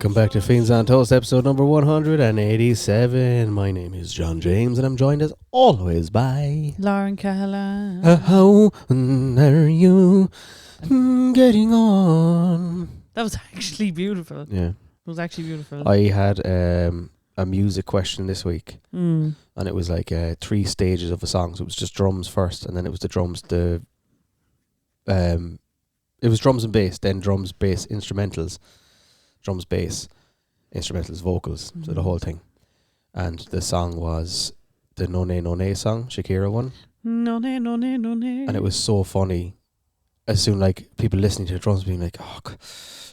Welcome back to Fiends on Toast, episode number 187. My name is John James, and I'm joined as always by Lauren Cahalane. How are you getting on? That was actually beautiful. Yeah. It was actually beautiful. I had a music question this week, and it was like 3 stages of a song. So it was just drums first, and then it was the drums, it was drums and bass, then drums, bass, instrumentals, drums, bass, instrumentals, vocals, so the whole thing. And the song was the No Ne No Ne song, Shakira one. No ne, no ne, no ne. And it was so funny. As soon like people listening to the drums being like, oh,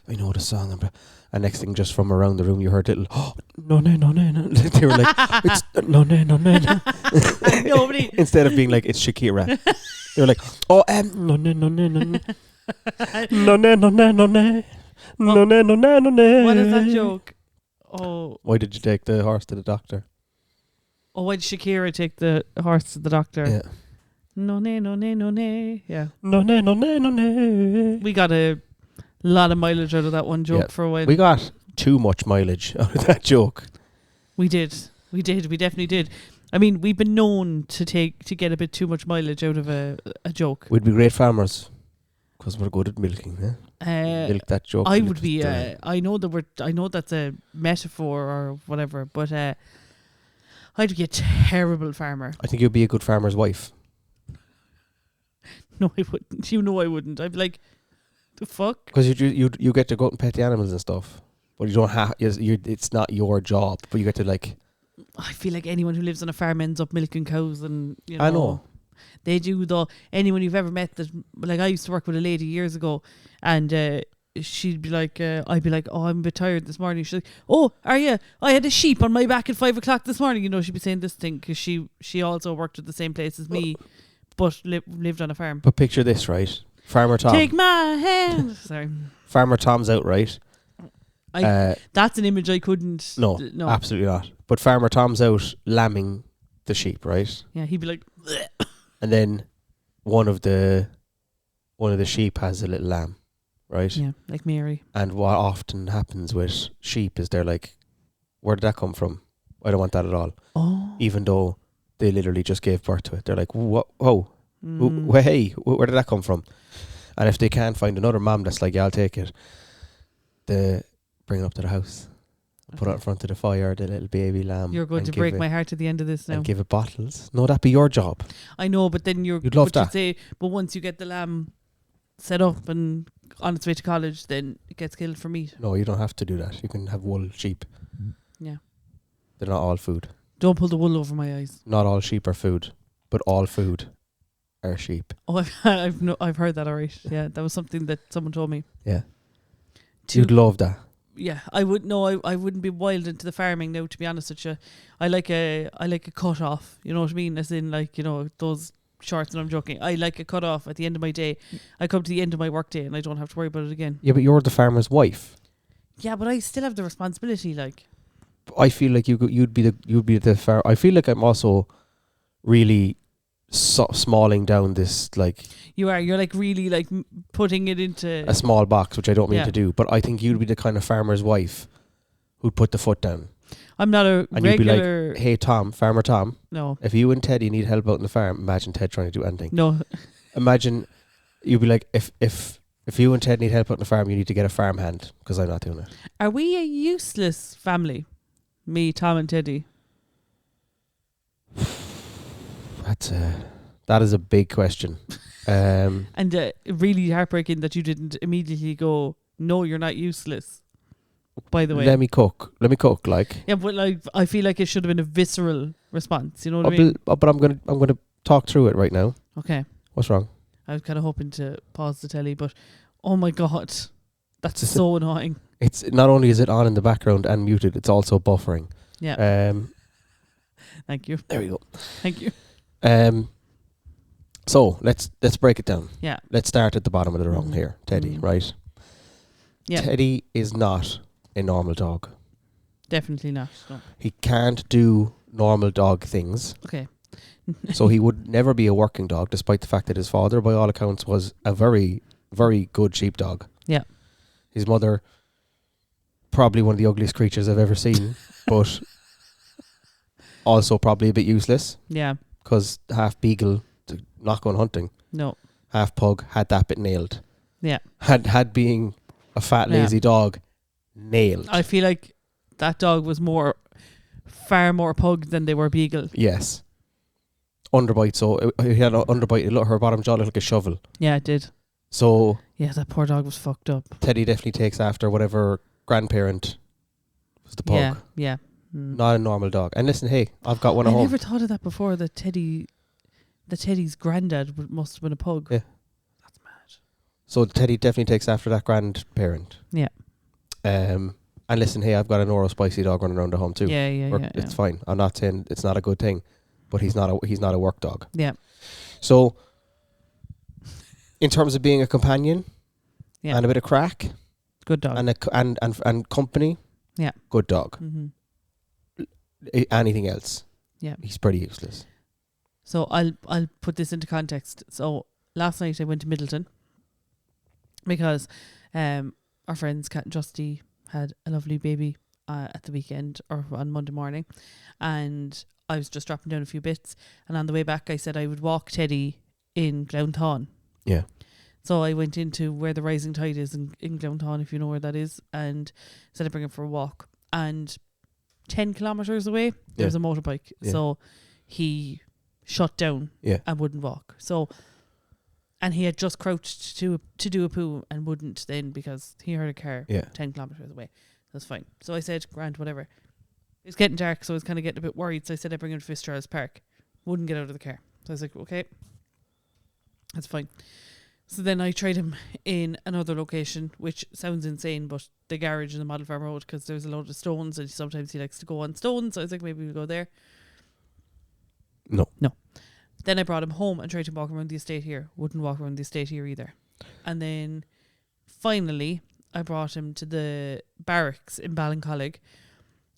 I know the song. And next thing, just from around the room, you heard little, oh, no ne, no ne, no. They were like, it's no ne, no ne, no. Nobody. Instead of being like, it's Shakira. They were like, oh, no ne, no ne, no ne. No ne, no ne, no ne. No ne, no ne, no ne. What is that joke? Oh. Why did you take the horse to the doctor? Oh, why did Shakira take the horse to the doctor? Yeah. No ne, no ne, no ne. Yeah. No ne, no ne, no ne. We got a lot of mileage out of that one joke for a while. We got too much mileage out of that joke. We did. We definitely did. I mean, we've been known to get a bit too much mileage out of a joke. We'd be great farmers because we're good at milking. Milk that joke. I would be. I know that's a metaphor or whatever, but I'd be a terrible farmer. I think you'd be a good farmer's wife. No, I wouldn't. You know, I wouldn't. I'd be like, the fuck? Because you get to go out and pet the animals and stuff, but you don't have. It's not your job, but you get to like. I feel like anyone who lives on a farm ends up milking cows, and you know. I know. They do though. Anyone you've ever met that, like I used to work with a lady years ago, and she'd be like, I'd be like, oh, I'm a bit tired this morning. She's like, oh, are you? I had a sheep on my back at 5 o'clock this morning. You know, she'd be saying this thing because she also worked at the same place as me, but lived on a farm. But picture this, right? Farmer Tom. Take my hand. Sorry. Farmer Tom's out, right? That's an image I couldn't. No, absolutely not. But Farmer Tom's out lambing the sheep, right? Yeah, he'd be like, bleh. And then one of the sheep has a little lamb, right? Yeah, like Mary. And what often happens with sheep is they're like, where did that come from? I don't want that at all. Oh. Even though they literally just gave birth to it. They're like, whoa, hey, where did that come from? And if they can't find another mom that's like, yeah, I'll take it, they bring it up to the house. Put it in front of the fire, the little baby lamb. You're going to break my heart at the end of this now. And give it bottles. No, that'd be your job. I know, but then you'd love that. But once you get the lamb set up and on its way to college, then it gets killed for meat. No, you don't have to do that. You can have wool sheep. Yeah. They're not all food. Don't pull the wool over my eyes. Not all sheep are food, but all food are sheep. Oh, I've heard that alright. Yeah, that was something that someone told me. Yeah. You'd love that. Yeah, I would. No, I wouldn't be wild into the farming now. To be honest with you, I like a cut off. You know what I mean? As in, like, you know, those shorts. And I'm joking. I like a cut off at the end of my day. I come to the end of my work day and I don't have to worry about it again. Yeah, but you're the farmer's wife. Yeah, but I still have the responsibility. Like, I feel like you'd be the farm. I feel like I'm also really smalling down this, like you're like really like putting it into a small box, which I don't mean to do, but I think you'd be the kind of farmer's wife who'd put the foot down. I'm not a and regular. You'd be like, hey Tom, Farmer Tom, no, if you and Teddy need help out in the farm, imagine Ted trying to do anything. No. Imagine you'd be like, if you and Ted need help out in the farm, you need to get a farm hand, because I'm not doing it. Are we a useless family? Me, Tom and Teddy. That is a big question. And really heartbreaking that you didn't immediately go, no, you're not useless. By the way, let me cook. Like, yeah, but like I feel like it should have been a visceral response. You know what I mean? But I'm gonna talk through it right now. Okay. What's wrong? I was kind of hoping to pause the telly, but oh my god, that's so annoying. It's not only is it on in the background and muted, it's also buffering. Yeah. Thank you. There we go. Thank you. So let's break it down. Yeah. Let's start at the bottom of the rung here. Teddy, right? Yeah. Teddy is not a normal dog. Definitely not. No. He can't do normal dog things. Okay. So he would never be a working dog, despite the fact that his father, by all accounts, was a very, very good sheepdog. Yeah. His mother probably one of the ugliest creatures I've ever seen, but also probably a bit useless Yeah. because half beagle, not going hunting, No. half pug, had that bit nailed. Yeah. Had being a fat, Yeah. lazy dog nailed. I feel like that dog was far more pug than they were beagle. Yes. Underbite, so he had an underbite. Her bottom jaw looked like a shovel. Yeah, it did. So Yeah, that poor dog was fucked up. Teddy definitely takes after whatever grandparent was the pug. Yeah, yeah. Mm. Not a normal dog. And listen, hey, I've got one at I home. never thought of that before. That Teddy's granddad must have been a pug. Yeah. That's mad. So Teddy definitely takes after that grandparent. Yeah. And listen, hey, I've got an Oro spicy dog running around the home too. Yeah, yeah. It's fine. I'm not saying it's not a good thing, but he's not a work dog. Yeah. So, in terms of being a companion, Yeah. and a bit of crack, Good dog. and company, Yeah. good dog. Mm-hmm. Anything else, Yeah. he's pretty useless. So I'll put this into context. So last night I went to Middleton because our friends Kat and Justy had a lovely baby at the weekend or on Monday morning, and I was just dropping down a few bits, and on the way back I said I would walk Teddy in Glounthaune. Yeah. So I went into where the Rising Tide is in Glounthaune, if you know where that is, and said I'd bring him for a walk. And 10 kilometres away, there was a motorbike. Yeah. So he shut down and wouldn't walk. So, and he had just crouched to do a poo and wouldn't then because he heard a car 10 kilometres away. That's fine. So I said, Grant, whatever. It was getting dark, so I was kind of getting a bit worried. So I said I'd bring him to Fitzgerald's Park. Wouldn't get out of the car. So I was like, okay, that's fine. So then I tried him in another location, which sounds insane, but the garage in the Model Farm Road, because there's a load of stones and sometimes he likes to go on stones. So I was like, maybe we'll go there. No. Then I brought him home and tried to walk around the estate here. Wouldn't walk around the estate here either. And then finally I brought him to the barracks in Ballincollig.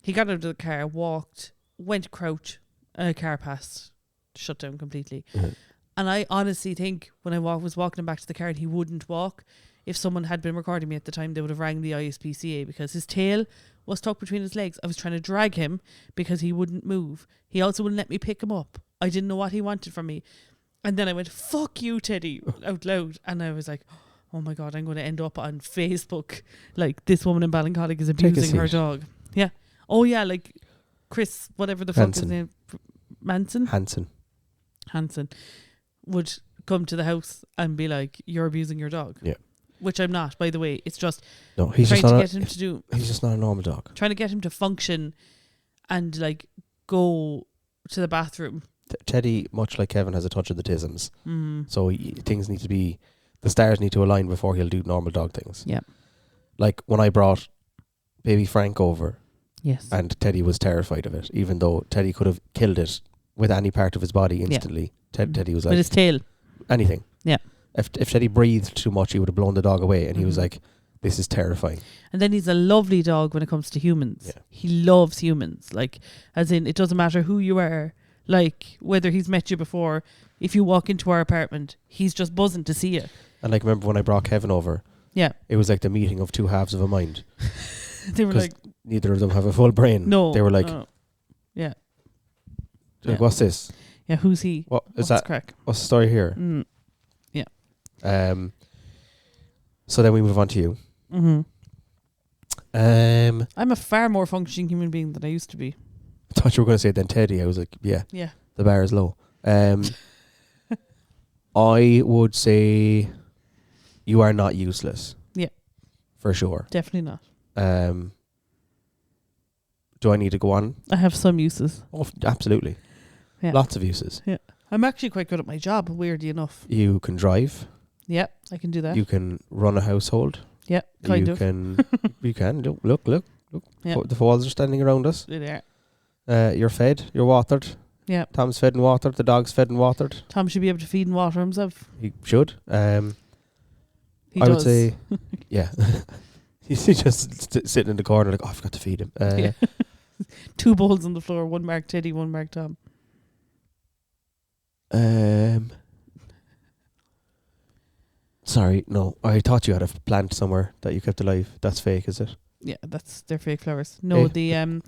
He got out of the car, walked, went to crouch, and a car passed, shut down completely. Mm-hmm. And I honestly think when I was walking him back to the car and he wouldn't walk, if someone had been recording me at the time, they would have rang the ISPCA because his tail was stuck between his legs. I was trying to drag him because he wouldn't move. He also wouldn't let me pick him up. I didn't know what he wanted from me. And then I went, fuck you, Teddy, out loud. And I was like, oh my God, I'm going to end up on Facebook. Like, this woman in Ballincollig is abusing her dog. Yeah. Oh, yeah, like Chris, whatever the fuck his name. Hansen would come to the house and be like, you're abusing your dog. Yeah. Which I'm not, by the way. It's just he's trying just to not get him to do. He's just not a normal dog. Trying to get him to function and like go to the bathroom. Teddy, much like Kevin, has a touch of the tisms. So things need to be, the stars need to align before he'll do normal dog things. Yeah. Like when I brought baby Frank over. Yes. And Teddy was terrified of it, even though Teddy could have killed it with any part of his body instantly. Teddy was like, with his tail. Anything. Yeah. If Teddy breathed too much, he would have blown the dog away. And he was like, this is terrifying. And then he's a lovely dog when it comes to humans. Yeah. He loves humans. Like, as in, it doesn't matter who you are. Like, whether he's met you before, if you walk into our apartment, he's just buzzing to see you. And like, remember when I brought Kevin over? Yeah. It was like the meeting of two halves of a mind. They were like, neither of them have a full brain. No. They were like, yeah. Like, what's this? Yeah, who's he? What's that? Crack? What's the story here? Yeah. So then we move on to you. I'm a far more functioning human being than I used to be. I thought you were going to say then Teddy. I was like, yeah. The bar is low. I would say you are not useless. Yeah. For sure. Definitely not. Do I need to go on? I have some uses. Oh, absolutely. Yeah. Lots of uses. Yeah. I'm actually quite good at my job, weirdly enough. You can drive. Yeah, I can do that. You can run a household. Yeah, kind of. You can. Look. Yeah. The walls are standing around us. They You're fed. You're watered. Yeah. Tom's fed and watered. The dog's fed and watered. Tom should be able to feed and water himself. He should. I would say, yeah. He's just sitting in the corner like, oh, I forgot to feed him. Yeah. 2 bowls on the floor, 1 marked Teddy, 1 marked Tom. Sorry, no. I thought you had a plant somewhere that you kept alive. That's fake, is it? Yeah, they're fake flowers. No,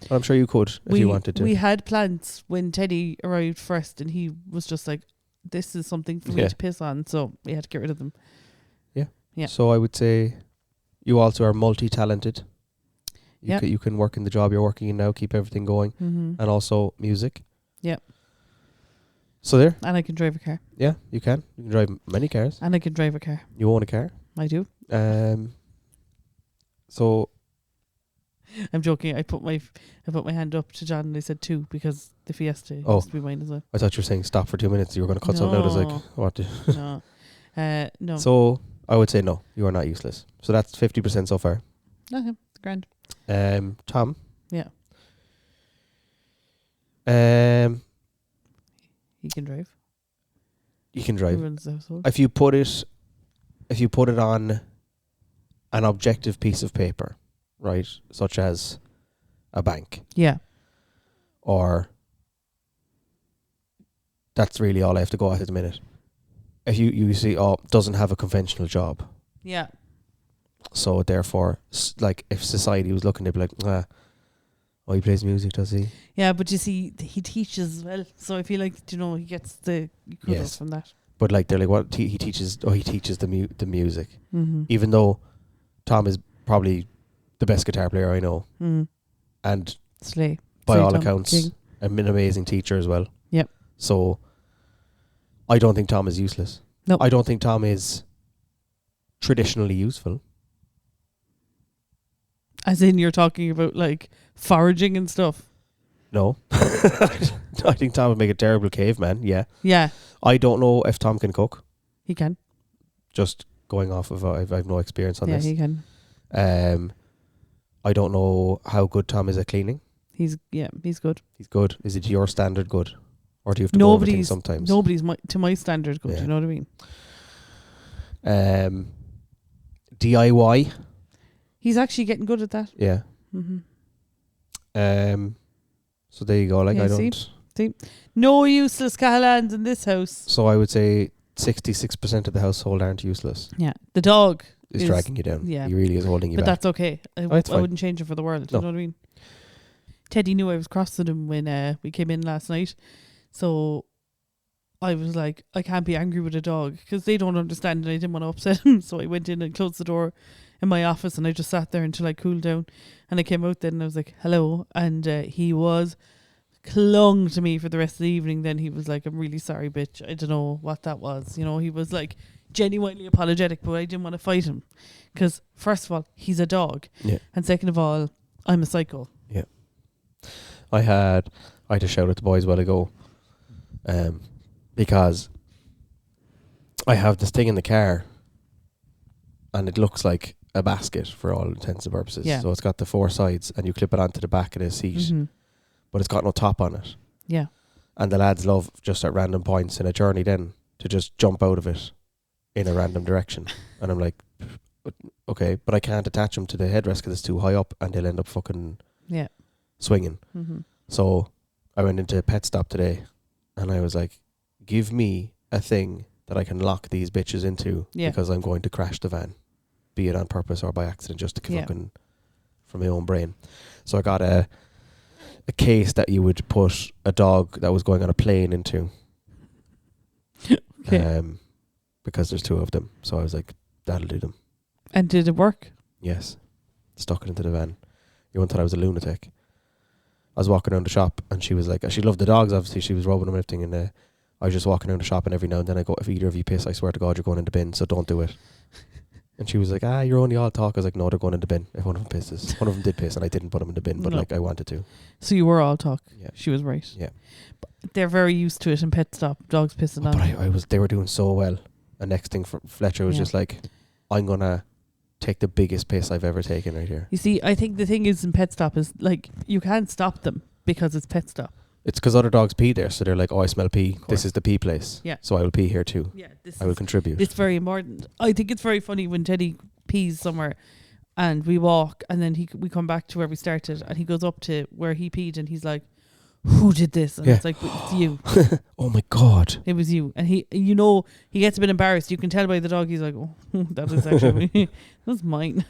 I'm sure you could if you wanted to. We had plants when Teddy arrived first, and he was just like, "This is something for me to piss on," so we had to get rid of them. Yeah. So I would say you also are multi-talented. You can work in the job you're working in now, keep everything going, and also music. Yeah. So there. And I can drive a car. Yeah, you can. You can drive many cars. And I can drive a car. You own a car? I do. So I'm joking. I put my hand up to John and I said 2 because the Fiesta used to be mine as well. I thought you were saying stop for 2 minutes. You were going to cut something out. I was like, what? No. No. So I would say no. You are not useless. So that's 50% so far. Okay, grand. Tom. Yeah. He can drive. You can drive. He runs the household. If you put it on an objective piece of paper, right, such as a bank. Yeah. Or that's really all I have to go at the minute. If you see, doesn't have a conventional job. Yeah. So therefore, like if society was looking, they'd be like, he plays music, does he? Yeah, but you see, he teaches as well. So I feel like, he gets the kudos from that. But like they're like, what he teaches? Oh, he teaches the music. Mm-hmm. Even though Tom is probably the best guitar player I know, and by all accounts, an amazing teacher as well. Yep. So I don't think Tom is useless. No, I don't think Tom is traditionally useful. As in, you're talking about like foraging and stuff. No, I think Tom would make a terrible caveman. Yeah. Yeah. I don't know if Tom can cook. He can. Just going off of I've no experience on this. Yeah, he can. I don't know how good Tom is at cleaning. He's good. He's good. Is it your standard good, or do you have to go over things sometimes? Nobody's to my standard good. You know what I mean? DIY. He's actually getting good at that. Yeah. Mm-hmm. So there you go. Like I don't. See, no useless Cahillans in this house. So I would say 66% of the household aren't useless. Yeah, the dog is dragging you down. Yeah, he really is holding you back. But that's okay. I wouldn't change it for the world. No. You know what I mean? Teddy knew I was crossing him when we came in last night, so I was like, I can't be angry with a dog because they don't understand, and I didn't want to upset him. So I went in and closed the door in my office, and I just sat there until I cooled down. And I came out then, and I was like, "Hello," and he was clung to me for the rest of the evening. Then he was like, "I'm really sorry, bitch. I don't know what that was." He was like genuinely apologetic, but I didn't want to fight him because first of all, he's a dog, and second of all, I'm a psycho. Yeah. I had to shout at the boys a while ago, because I have this thing in the car, and it looks like a basket for all intents and purposes. Yeah. So it's got the 4 sides, and you clip it onto the back of the seat, but it's got no top on it. Yeah. And the lads love just at random points in a journey then to just jump out of it in a random direction. And I'm like, okay, but I can't attach them to the headrest because it's too high up, and they'll end up fucking swinging. Mm-hmm. So I went into a pet stop today, and I was like, give me a thing that I can lock these bitches into, because I'm going to crash the van, be it on purpose or by accident, just to fucking from my own brain. So I got a case that you would put a dog that was going on a plane into. Okay. Because there's 2 of them. So I was like, that'll do them. And did it work? Yes. Stuck it into the van. You thought I was a lunatic. I was walking around the shop, and she was like, she loved the dogs, obviously. She was rubbing them and everything, and I was just walking around the shop, and every now and then I go, if either of you piss, I swear to God, you're going in the bin, so don't do it. And she was like, you're only all talk. I was like, no, they're going in the bin if one of them pisses. One of them did piss, and I didn't put them in the bin, but I wanted to. So you were all talk. Yeah. She was right. Yeah. But they're very used to it in pet stop, dogs pissing on. But they were doing so well. And next thing, Fletcher was just like, I'm going to take the biggest piss I've ever taken right here. You see, I think the thing is in pet stop is like, you can't stop them because it's pet stop. It's because other dogs pee there, so they're like, I smell pee. This is the pee place. Yeah. So I will pee here too. Yeah. I will contribute. It's very important. I think it's very funny when Teddy pees somewhere and we walk, and then we come back to where we started, and he goes up to where he peed, and he's like, who did this? And it's like, it's you. Oh my God. It was you. And he gets a bit embarrassed. You can tell by the dog, he's like, oh, that was actually me. That was mine.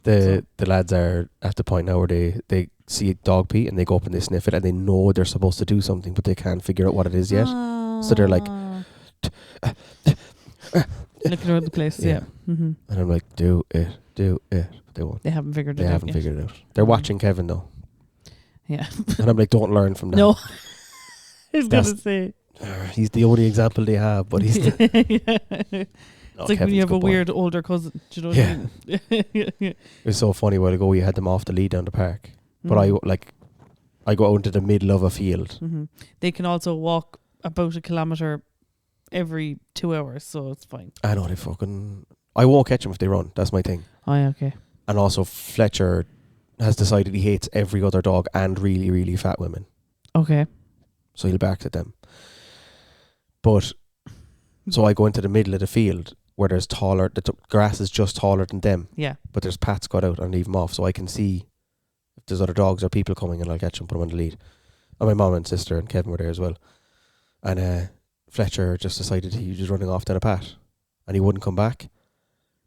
The lads are at the point now where they see a dog pee and they go up and they sniff it and they know they're supposed to do something but they can't figure out what it is yet. So they're like looking around the place. Yeah. Mm-hmm. And I'm like, do it, but they won't. They haven't figured it out. They haven't figured it out. They're watching Kevin though. Yeah. And I'm like, don't learn from that. No. I was gonna say he's the only example they have, but he's yeah. It's like when you have a weird older cousin. Do you know what I mean? It was so funny a while ago. We had them off the lead down the park, but I go out into the middle of a field. Mm-hmm. They can also walk about a kilometre every 2 hours, so it's fine. I know I won't catch them if they run. That's my thing. Oh, yeah, okay. And also, Fletcher has decided he hates every other dog and really, really fat women. Okay. So he'll bark at them. But so I go into the middle of the field where there's the grass is just taller than them. Yeah. But there's paths cut out and leave them off, so I can see if there's other dogs or people coming, and I'll catch them, put them on the lead. And my mum and sister and Kevin were there as well. And Fletcher just decided he was just running off down a path, and he wouldn't come back.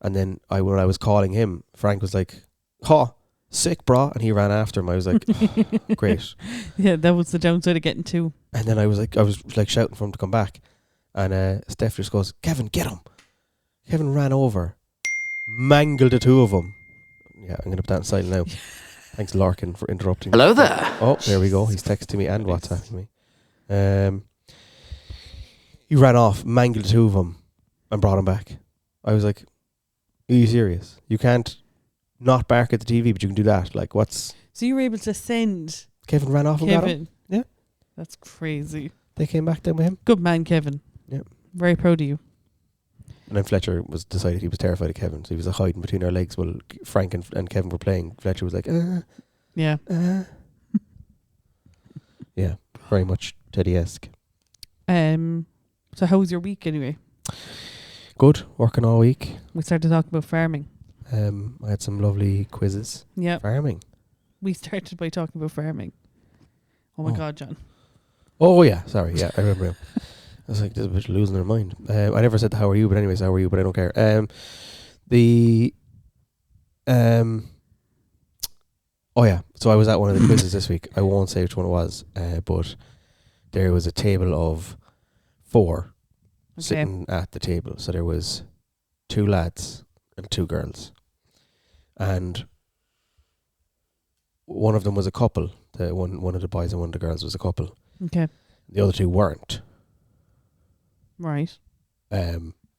And then when I was calling him, Frank was like, "Oh, sick, brah," and he ran after him. I was like, oh, "Great." Yeah, that was the downside of getting two. And then I was shouting for him to come back, and Steph just goes, "Kevin, get him!" Kevin ran over, mangled the two of them. Yeah, I'm gonna put that in silent now. Thanks, Larkin, for interrupting. Hello there. Oh, there we go. He's texting me and WhatsApping me. He ran off, mangled the two of them, and brought him back. I was like, "Are you serious? You can't not bark at the TV, but you can do that? Like, what's?" So you were able to send Kevin ran off and got him. Yeah, that's crazy. They came back then with him. Good man, Kevin. Yeah, very proud of you. And then Fletcher decided he was terrified of Kevin, so he was hiding between our legs while Frank and Kevin were playing. Fletcher was like, yeah, yeah, very much Teddy-esque. So how was your week anyway? Good, working all week. We started talking about farming. I had some lovely quizzes. Yeah, farming. We started by talking about farming. Oh my God, John. Oh yeah, sorry. Yeah, I remember him. I was like, this bitch losing her mind. I never said how are you, but anyways, how are you? But I don't care. Oh yeah. So I was at one of the quizzes this week. I won't say which one it was, but there was a table of 4 sitting at the table. So there was 2 lads and 2 girls, and one of them was a couple. One of the boys and one of the girls was a couple. Okay. The other 2 weren't. Right.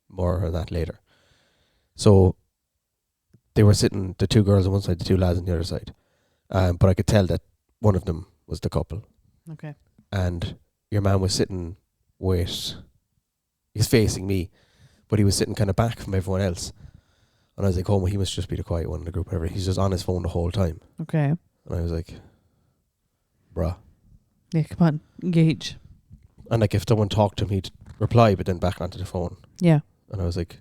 More on that later. So they were sitting, the 2 girls on one side, the 2 lads on the other side. But I could tell that one of them was the couple. Okay. And your man was sitting he's facing me, but he was sitting kind of back from everyone else. And I was like, oh, well, he must just be the quiet one in the group. Whatever. He's just on his phone the whole time. Okay. And I was like, bruh. Yeah, come on, engage. And like if someone talked to him, he'd reply, but then back onto the phone. Yeah. And I was like,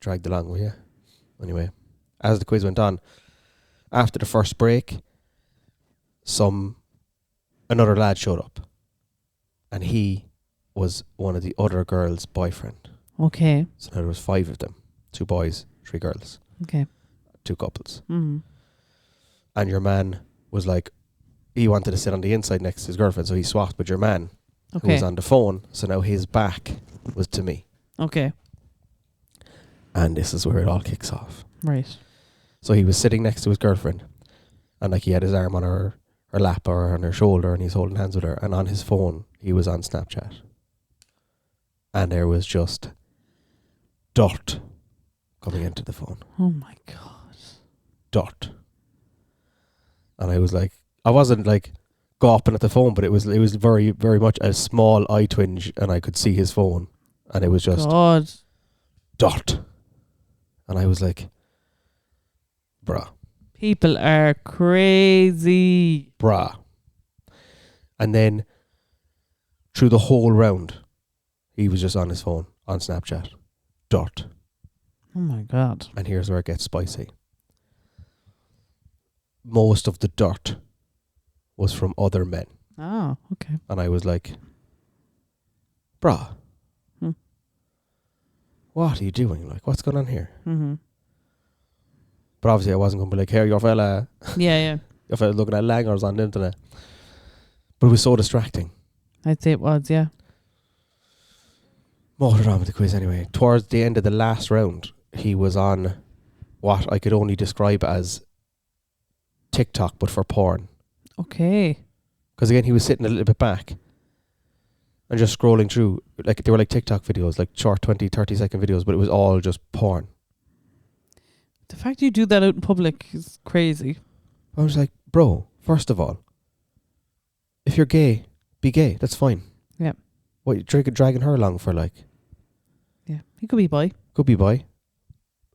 dragged along, will you? Anyway, as the quiz went on, after the first break, another lad showed up, and he was one of the other girl's boyfriend. Okay. So now there was 5 of them, 2 boys, 3 girls. Okay. 2 couples. Mm-hmm. And your man was like, he wanted to sit on the inside next to his girlfriend, so he swapped with your man, who was on the phone. So now his back was to me. Okay. And this is where it all kicks off. Right. So he was sitting next to his girlfriend, and like he had his arm on her lap or on her shoulder, and he's holding hands with her. And on his phone, he was on Snapchat. And there was just dirt coming into the phone. Oh my God. Dirt. And I was like, I wasn't like gawping at the phone, but it was very, very much a small eye twinge, and I could see his phone, and it was just God. dirt. And I was like, bruh. People are crazy. Bruh. And then through the whole round, he was just on his phone, on Snapchat. Dirt. Oh my God. And here's where it gets spicy. Most of the dirt was from other men. Oh, okay. And I was like, bruh. What are you doing? Like, what's going on here? Mm-hmm. But obviously I wasn't going to be like, here, your fella Yeah. looking at langers on the internet. But it was so distracting. I'd say it was, yeah. Motored on with the quiz anyway. Towards the end of the last round, he was on what I could only describe as TikTok, but for porn. Okay. Because again, he was sitting a little bit back and just scrolling through. Like, they were like TikTok videos, like short 20, 30-second videos, but it was all just porn. The fact you do that out in public is crazy. I was like, bro, first of all, if you're gay, be gay. That's fine. Yeah. What, you're dragging her along for, like? Yeah. He could be bi. Could be bi.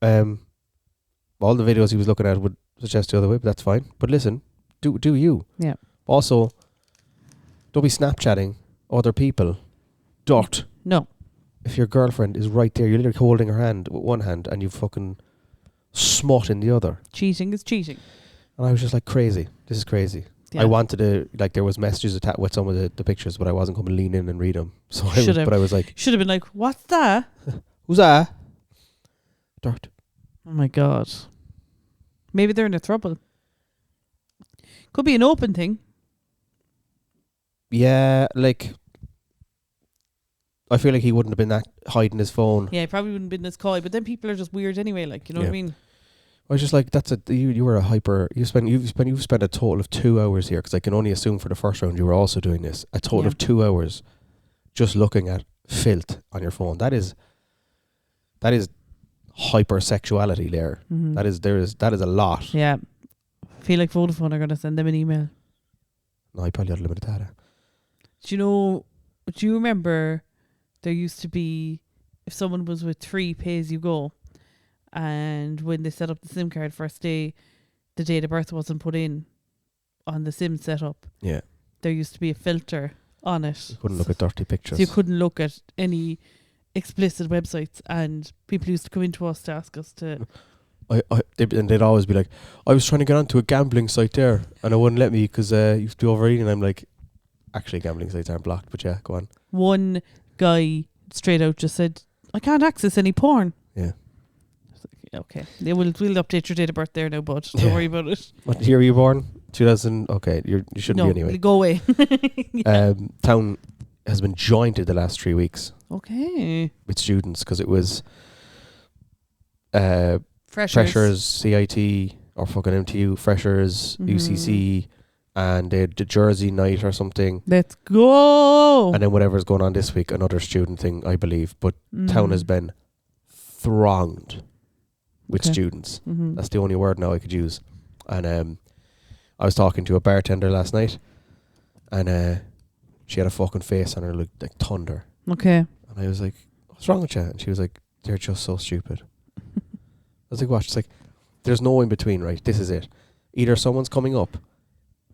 All the videos he was looking at would suggest the other way, but that's fine. But listen, do you. Yeah. Also, don't be Snapchatting other people. Dirt. No. If your girlfriend is right there, you're literally holding her hand with one hand and you fucking smut in the other. Cheating is cheating. And I was just like, crazy. This is crazy. Yeah. I wanted to, like, there was messages attached with some of the pictures, but I wasn't going to lean in and read them. So I was like, should have been like, what's that? who's that? Dirt. Oh my God. Maybe they're in a trouble. Could be an open thing. Yeah, like, I feel like he wouldn't have been that hiding his phone. Yeah, he probably wouldn't have been this coy, but then people are just weird anyway, like, you know what I mean? I was just like, you were a hyper. You've spent a total of 2 hours here, because I can only assume for the first round you were also doing this. A total of 2 hours, just looking at filth on your phone. That is hypersexuality there. Mm-hmm. That is a lot. Yeah. I feel like Vodafone are going to send them an email. No, I probably had limited data. Do you remember there used to be, if someone was with 3 pay-as-you-go, and when they set up the SIM card first day, the date of birth wasn't put in on the SIM setup. Yeah. There used to be a filter on it. You couldn't look at dirty pictures. So you couldn't look at any explicit websites, and people used to come into us to ask us to... they'd always be like, I was trying to get onto a gambling site there, and it wouldn't let me because you used to be overeating. I'm like, actually, gambling sites aren't blocked, but yeah, go on. One guy straight out just said, I can't access any porn. Yeah. Okay, we'll update your date of birth there now, bud. Don't worry about it. What year were you born? 2000. Okay, you shouldn't be anyway. Go away. Town has been jointed the last 3 weeks. Okay. With students, because it was freshers, CIT or fucking MTU, freshers, UCC, and they had the Jersey night or something. Let's go. And then whatever's going on this week, another student thing, I believe. But town has been thronged with students. Mm-hmm. That's the only word now I could use. And I was talking to a bartender last night, and she had a fucking face on her like thunder. Okay. And I was like, what's wrong with you? And she was like, they're just so stupid. I was like, what? She's like, there's no in between, right? This is it. Either someone's coming up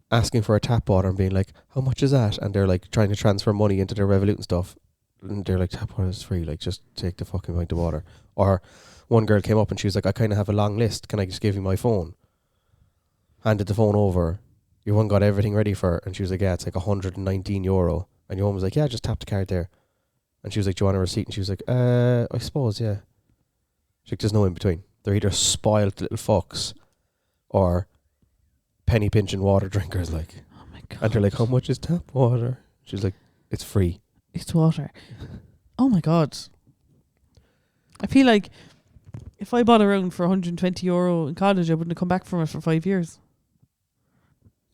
asking for a tap water and being like, how much is that? And they're like trying to transfer money into their Revolut and stuff. And they're like, tap water is free. Like, just take the fucking pint of water. Or one girl came up and she was like, I kind of have a long list. Can I just give you my phone? Handed the phone over. Your one got everything ready for her. And she was like, yeah, it's like €119. And your one was like, yeah, just tap the card there. And she was like, do you want a receipt? And she was like, I suppose, yeah. She's like, there's no in between. They're either spoiled little fucks or penny pinching water drinkers, like. Oh my God. And they're like, how much is tap water? She's like, it's free. It's water. Oh my God. I feel like if I bought a round for €120 in college, I wouldn't have come back from it for 5 years.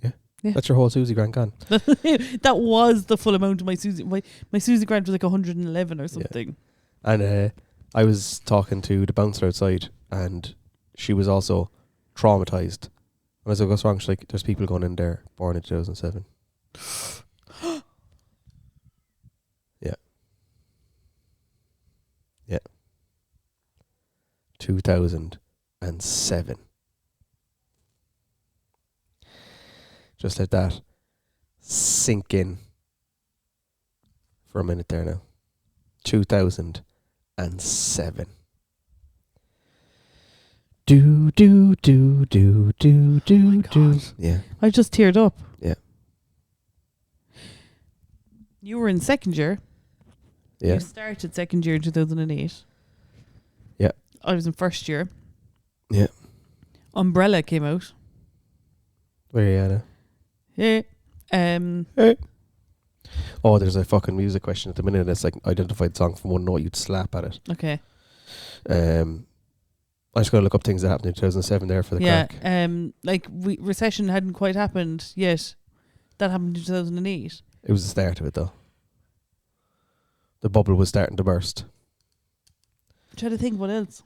Yeah. That's your whole Susie grant gone. That was the full amount of my Susie. My Susie grant was like 111 or something. Yeah. And I was talking to the bouncer outside, and she was also traumatized. And I was like, what's wrong? She's like, there's people going in there born in 2007. Yeah. Yeah. 2007. Just let that sink in for a minute there now. 2007. Do. Yeah. I just teared up. Yeah. You were in second year. Yeah. You started second year in 2008. Yeah. I was in first year. Yeah. Umbrella came out. Rihanna. Yeah. Hey. Oh, there's a fucking music question at the minute. It's like identified song from one note. You'd slap at it. Okay. I'm just going to look up things that happened in 2007 there for the crack. Like recession hadn't quite happened yet. That happened in 2008. It was the start of it though. The bubble was starting to burst. Try to think what else.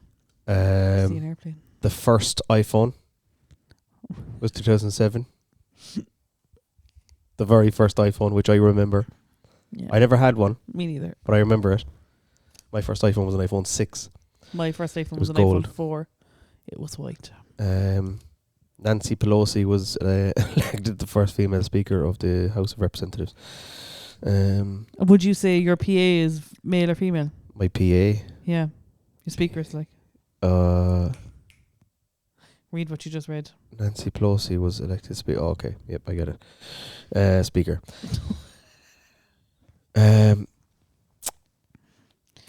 See an airplane. The first iPhone was 2007. The very first iPhone, which I remember. Yeah. I never had one. Me neither. But I remember it. My first iPhone was an iPhone 6. My first iPhone was an gold. iPhone 4. It was white. Nancy Pelosi was elected the first female speaker of the House of Representatives. Would you say your PA is male or female? My PA. Yeah. Your speaker's like. Read what you just read. Nancy Pelosi was elected speaker. Oh, okay. Yep, I get it. Speaker.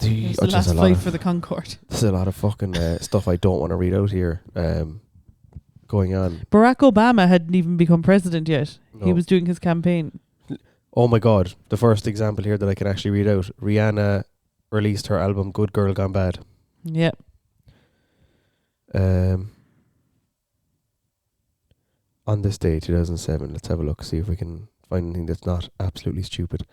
It's the last flight for the Concorde. There's a lot of fucking stuff I don't want to read out here going on. Barack Obama hadn't even become president yet. No. He was doing his campaign. Oh my God. The first example here that I can actually read out. Rihanna released her album Good Girl Gone Bad. Yep. On this day, 2007. Let's have a look, see if we can find anything that's not absolutely stupid.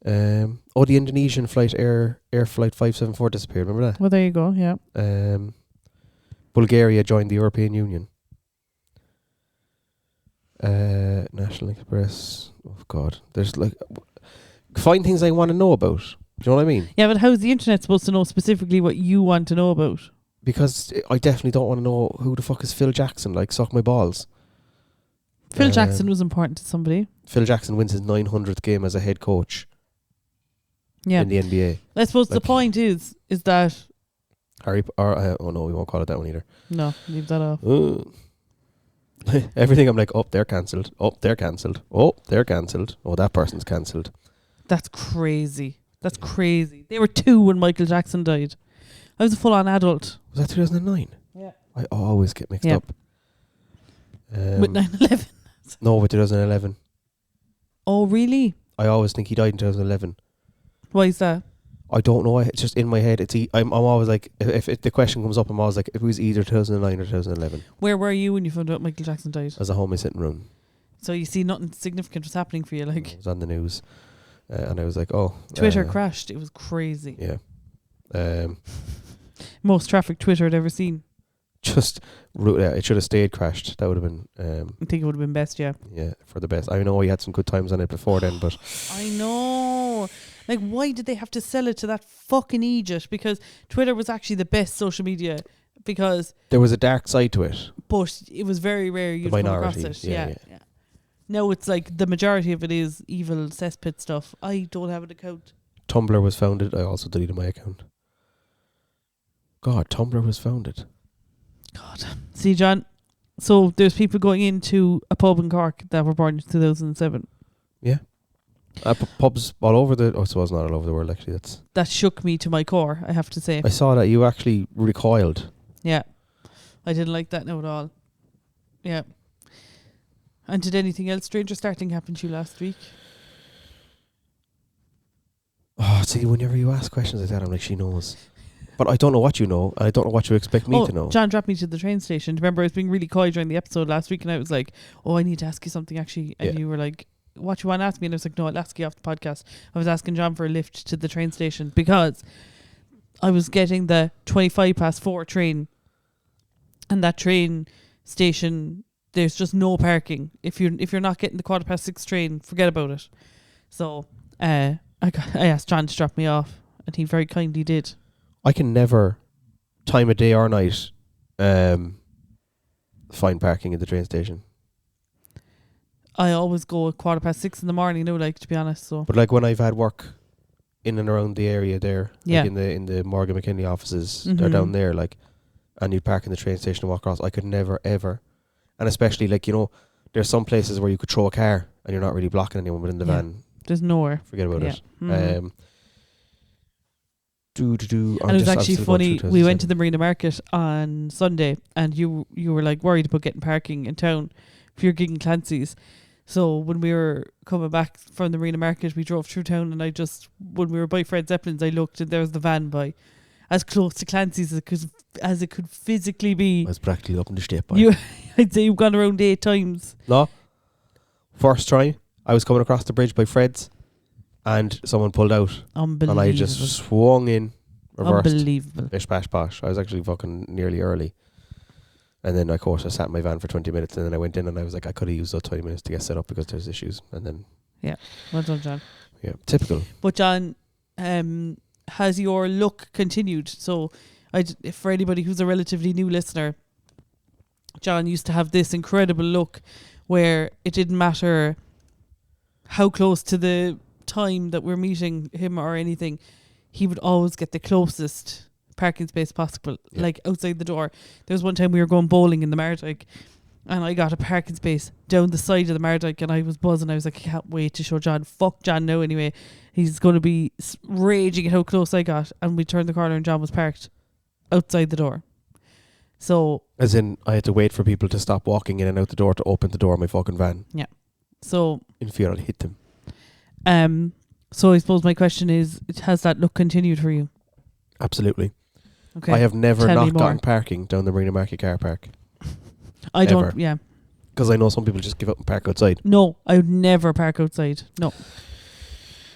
The Indonesian flight Air Flight 574 disappeared. Remember that? Well, there you go. Yeah. Bulgaria joined the European Union. National Express. Oh God, there's like find things I want to know about. Do you know what I mean? Yeah, but how's the internet supposed to know specifically what you want to know about? Because I definitely don't want to know who the fuck is Phil Jackson. Like, suck my balls. Phil Jackson was important to somebody. Phil Jackson wins his 900th game as a head coach. Yeah. In the NBA. I suppose the point is that oh no, we won't call it that one either. No, leave that off. Everything I'm like, oh, they're cancelled. Oh, they're cancelled. Oh, they're cancelled. Oh, that person's cancelled. That's crazy. That's crazy. They were 2 when Michael Jackson died. I was a full-on adult. Was that 2009? Yeah. I always get mixed up. With 9/11? No, with 2011. Oh, really? I always think he died in 2011. Why is that? I don't know. It's just in my head. I'm always like, if the question comes up, I'm always like, it was either 2009 or 2011. Where were you when you found out Michael Jackson died? As a home in my sitting room. So you see nothing significant was happening for you, like. It was on the news. And I was like, oh. Twitter crashed. It was crazy. Yeah. Most traffic Twitter had ever seen. Just, it should have stayed crashed. That would have been... I think it would have been best, yeah. Yeah, for the best. I know he had some good times on it before then, but... I know. Like, why did they have to sell it to that fucking Egypt? Because Twitter was actually the best social media, because... There was a dark side to it. But it was very rare you'd come across it. Yeah. No, it's like the majority of it is evil cesspit stuff. I don't have an account. Tumblr was founded. I also deleted my account. God, Tumblr was founded. God. See, John, so there's people going into a pub in Cork that were born in 2007. Yeah. Pubs all over I suppose not all over the world, actually. That shook me to my core, I have to say. I saw that you actually recoiled. Yeah. I didn't like that now at all. Yeah. And did anything else strange or startling happen to you last week? Oh, see, whenever you ask questions like that, I'm like, she knows. But I don't know what you know. I don't know what you expect me to know. John dropped me to the train station. Remember, I was being really coy during the episode last week, and I was like, oh, I need to ask you something, actually. And you were like, what you want to ask me? And I was like, no, I'll ask you off the podcast. I was asking John for a lift to the train station because I was getting the 4:25 train, and that train station, there's just no parking. If you're not getting the 6:15 train, forget about it. So I asked John to drop me off, and he very kindly did. I can never, time of day or night, find parking at the train station. I always go at 6:15 in the morning, to be honest. So, but like when I've had work in and around the area there, yeah, like in the Morgan McKinley offices, they're down there, like, and you park in the train station and walk across. I could never ever, and especially there's some places where you could throw a car and you're not really blocking anyone, but in the van, there's nowhere. Forget about it. And it was actually funny. We went to the Marina Market on Sunday, and you were like worried about getting parking in town for your gig in Clancy's. So when we were coming back from the Marina Market, we drove through town, and when we were by Fred Zeppelin's, I looked, and there was the van by, as close to Clancy's as it could physically be. I was practically up in the step. I'd say you've gone around 8 times. No. First try, I was coming across the bridge by Fred's, and someone pulled out. Unbelievable. And I just swung in, reversed. Unbelievable. Bish, bash, bosh. I was actually fucking nearly early. And then, of course, I sat in my van for 20 minutes, and then I went in, and I was like, I could have used those 20 minutes to get set up because there's issues. And then... Yeah. Well done, John. Yeah, typical. But, John, has your luck continued? So, for anybody who's a relatively new listener, John used to have this incredible luck where it didn't matter how close to the time that we're meeting him or anything, he would always get the closest parking space possible, like outside the door. There was one time we were going bowling in the Mardyke, and I got a parking space down the side of the Mardyke, and I was buzzing. I was like, I can't wait to show John. Fuck John now anyway. He's going to be raging at how close I got. And we turned the corner, and John was parked outside the door. So, as in, I had to wait for people to stop walking in and out the door to open the door of my fucking van. Yeah. So, in fear I'd hit them. So I suppose my question is, has that look continued for you? Absolutely. Okay. I have never not gotten parking down the Marina Market car park. I don't, yeah. Because I know some people just give up and park outside. No, I would never park outside. No.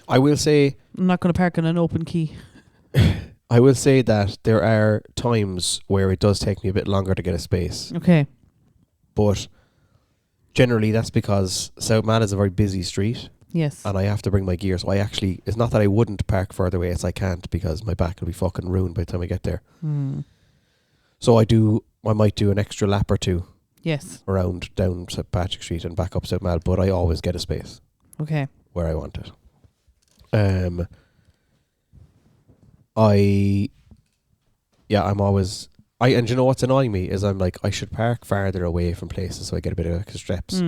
I will say... I'm not going to park on an open key. I will say that there are times where it does take me a bit longer to get a space. Okay. But generally that's because South Mal is a very busy street. Yes. And I have to bring my gear. So it's not that I wouldn't park further away, as I can't, because my back will be fucking ruined by the time I get there. So I might do an extra lap or two. Yes. Around down St. Patrick Street and back up South Mal, but I always get a space. Okay. Where I want it. I'm always... and you know what's annoying me is I'm like, I should park farther away from places so I get a bit of extra steps.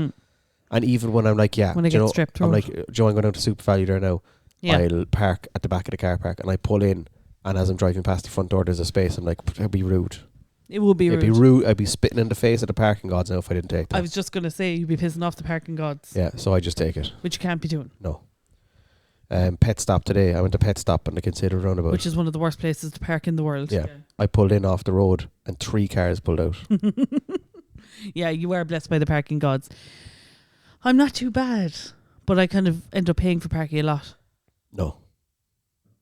And even when I'm like, when I get stripped, I'm like, Joe, I'm going down to Super Value there now. Yeah. I'll park at the back of the car park, and I pull in, and as I'm driving past the front door, there's a space. I'm like, it'd be rude. It would be rude. It'd be rude. I'd be spitting in the face of the parking gods now if I didn't take that. I was just going to say, you'd be pissing off the parking gods. Yeah, so I just take it. Which you can't be doing. No. Pet Stop today. I went to Pet Stop and I considered roundabout. Which is one of the worst places to park in the world. Yeah. I pulled in off the road and 3 cars pulled out. Yeah, you are blessed by the parking gods. I'm not too bad, but I kind of end up paying for parking a lot. No.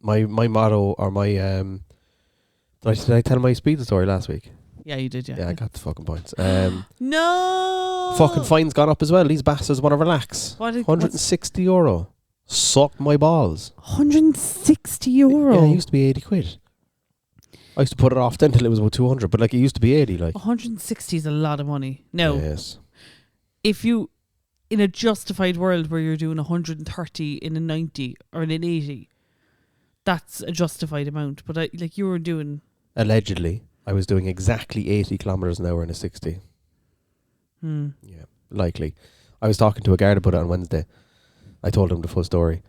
My motto or my did I tell my speed story last week? Yeah, you did, yeah. Yeah, I got the fucking points. No! Fucking fine's gone up as well. These bastards want to relax. €160. Suck my balls. €160? Yeah, it used to be 80 quid. I used to put it off then till it was about 200, but like it used to be 80. Like 160 is a lot of money. No. Yes. If you, in a justified world where you're doing 130 in a 90 or in an 80, that's a justified amount. But like you were doing... Allegedly, I was doing exactly 80 kilometres an hour in a 60. Yeah, likely. I was talking to a guard about it on Wednesday. I told him the full story.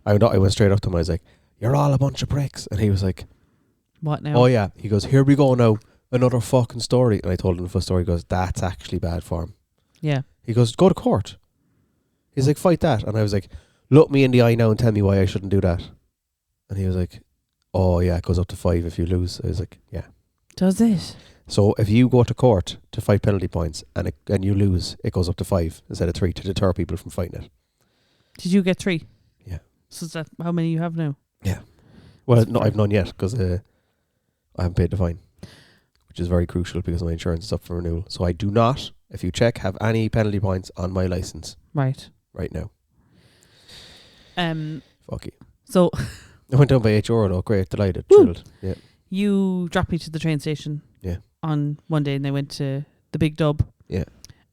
I went straight up to him. I was like, "You're all a bunch of pricks." And he was like, "What now?" "Oh yeah." He goes, "Here we go now. Another fucking story." And I told him the full story. He goes, "That's actually bad form." Yeah. He goes, "Go to court." He's like, "Fight that." And I was like, "Look me in the eye now and tell me why I shouldn't do that." And he was like, "Oh yeah, it goes up to 5 if you lose." I was like, "Yeah." Does it? So if you go to court to fight penalty points and you lose, it goes up to 5 instead of 3 to deter people from fighting it. Did you get 3? Yeah. So is that how many you have now? Yeah. Well, no, I've none yet because I haven't paid the fine, which is very crucial because my insurance is up for renewal. So I do not, if you check, have any penalty points on my license. Right now. Fuck you. So I went down by €8 though. Great, delighted, thrilled. Yeah. You dropped me to the train station. Yeah. On one day, and I went to the Big Dub. Yeah.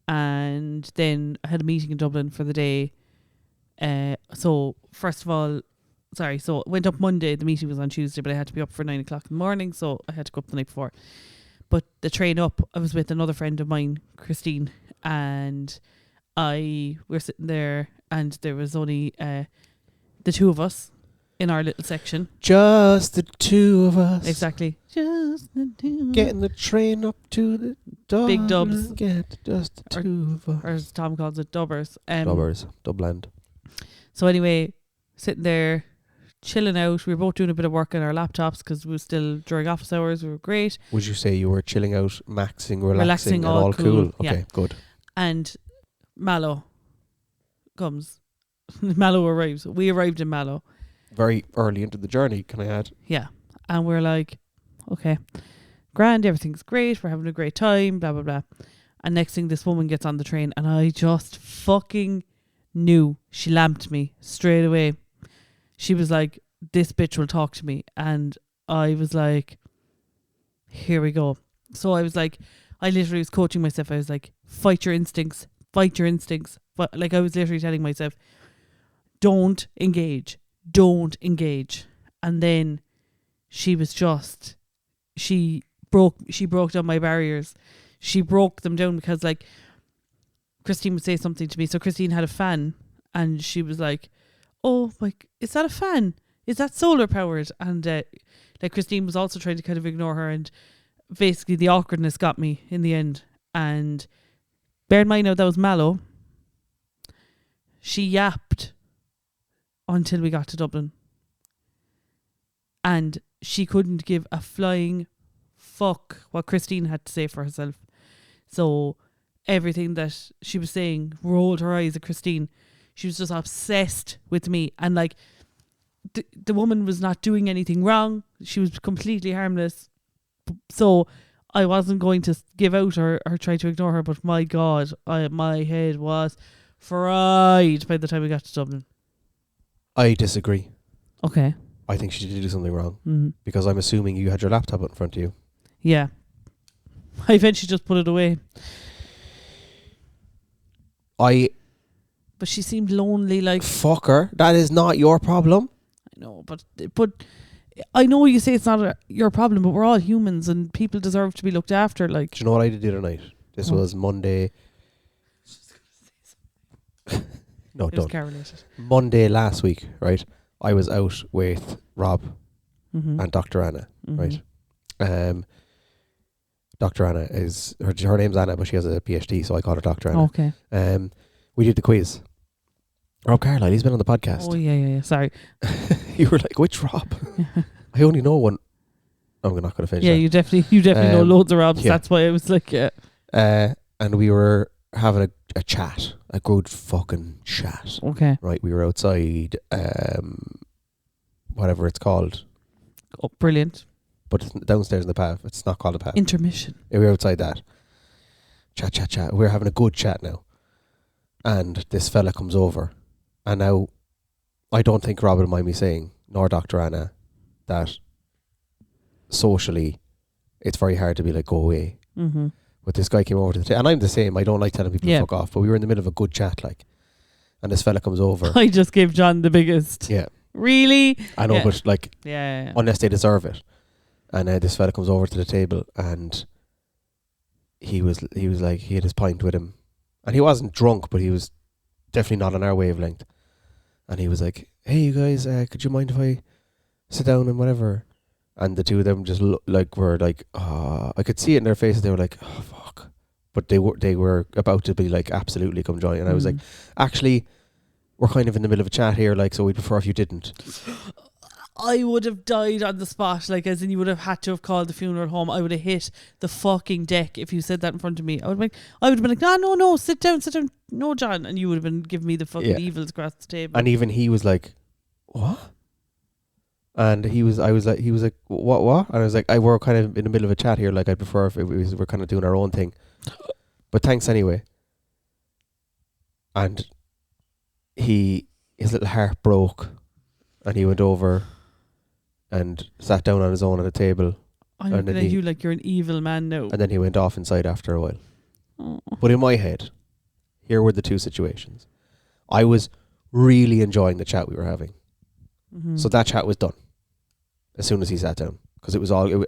And then I had a meeting in Dublin for the day. So first of all, so went up Monday. The meeting was on Tuesday, but I had to be up for 9 o'clock in the morning, so I had to go up the night before. But the train up, I was with another friend of mine, Christine, and we were sitting there, and there was only the two of us in our little section. Just the two of us. Exactly. Just the two. Getting the train up to the Big dubs. Get just the two of us. Or as Tom calls it, dubbers. Dubbers. Dubland. So anyway, sitting there, chilling out. We were both doing a bit of work on our laptops because we were still during office hours. We were great. Would you say you were chilling out, maxing, relaxing Relaxing, and all all cool? yeah. Okay, good. And Mallow comes. Mallow arrives. We arrived in Mallow. Very early into the journey, can I add? Yeah. And we're like, okay, grand, everything's great. We're having a great time, blah, blah, blah. And next thing, this woman gets on the train and I just fucking knew. She lamped me straight away. She was like, this bitch will talk to me. And I was like, here we go. So I was like, I literally was coaching myself. I was like, fight your instincts. Fight your instincts. But like I was literally telling myself, don't engage. Don't engage. And then she was just, she broke down my barriers. She broke them down because like Christine would say something to me. So Christine had a fan and she was like, oh, like, is that a fan? Is that solar powered? And like Christine was also trying to kind of ignore her, and basically the awkwardness got me in the end. And bear in mind now that was Mallow. She yapped until we got to Dublin. And she couldn't give a flying fuck what Christine had to say for herself. So everything that she was saying rolled her eyes at Christine. She was just obsessed with me. And like, the woman was not doing anything wrong. She was completely harmless. So I wasn't going to give out or try to ignore her. But my God, my head was fried by the time we got to Dublin. I disagree. Okay. I think she did do something wrong. Because I'm assuming you had your laptop in front of you. Yeah. I eventually just put it away. But she seemed lonely, like... Fuck her. That is not your problem. I know, but I know you say it's not your problem, but we're all humans and people deserve to be looked after. Like, do you know what I did the other night? This was Monday. No, it was don't. correlated. Monday last week, right? I was out with Rob and Dr. Anna, right? Dr. Anna is her name's Anna, but she has a PhD, so I call her Dr. Anna. Okay. We did the quiz. Rob Carlyle, he's been on the podcast. Oh yeah. Sorry. You were like, which Rob? I only know one. I'm not going to finish. Yeah, that. you definitely know loads of Robs. Yeah. That's why I was like, yeah. And we were having a chat, a good fucking chat. Okay. Right, we were outside, whatever it's called. Oh, brilliant. But it's downstairs in the path. It's not called a path. Intermission. Yeah, we were outside that. Chat. We're having a good chat now. And this fella comes over. And now, I don't think Rob will mind me saying, nor Dr. Anna, that socially, it's very hard to be like, go away. But this guy came over to the table. And I'm the same. I don't like telling people to fuck off. But we were in the middle of a good chat, like. And this fella comes over. I just gave John the biggest. Yeah. Really? I know, but like, yeah. unless they deserve it. And this fella comes over to the table and he was like, he had his pint with him. And he wasn't drunk, but he was definitely not on our wavelength. And he was like, hey, you guys, could you mind if I sit down and whatever? And the two of them just were like, I could see it in their faces. They were like, oh, fuck. But they were about to be like, absolutely come join. And I was like, actually, we're kind of in the middle of a chat here, like, so we'd prefer if you didn't. I would have died on the spot, like, as in you would have had to have called the funeral home. I would have hit the fucking deck if you said that in front of me. I would have been like, no, sit down, no, John, and you would have been giving me the fucking evils across the table. And even he was like, what? And he was like, what? And I was like, we're kind of in the middle of a chat here. Like, I'd prefer if we're kind of doing our own thing. But thanks anyway. And his little heart broke, and he went over and sat down on his own at a table. I'm looking at you like you're an evil man now. And then he went off inside after a while. Oh. But in my head, here were the two situations. I was really enjoying the chat we were having. So that chat was done as soon as he sat down. Because it was all...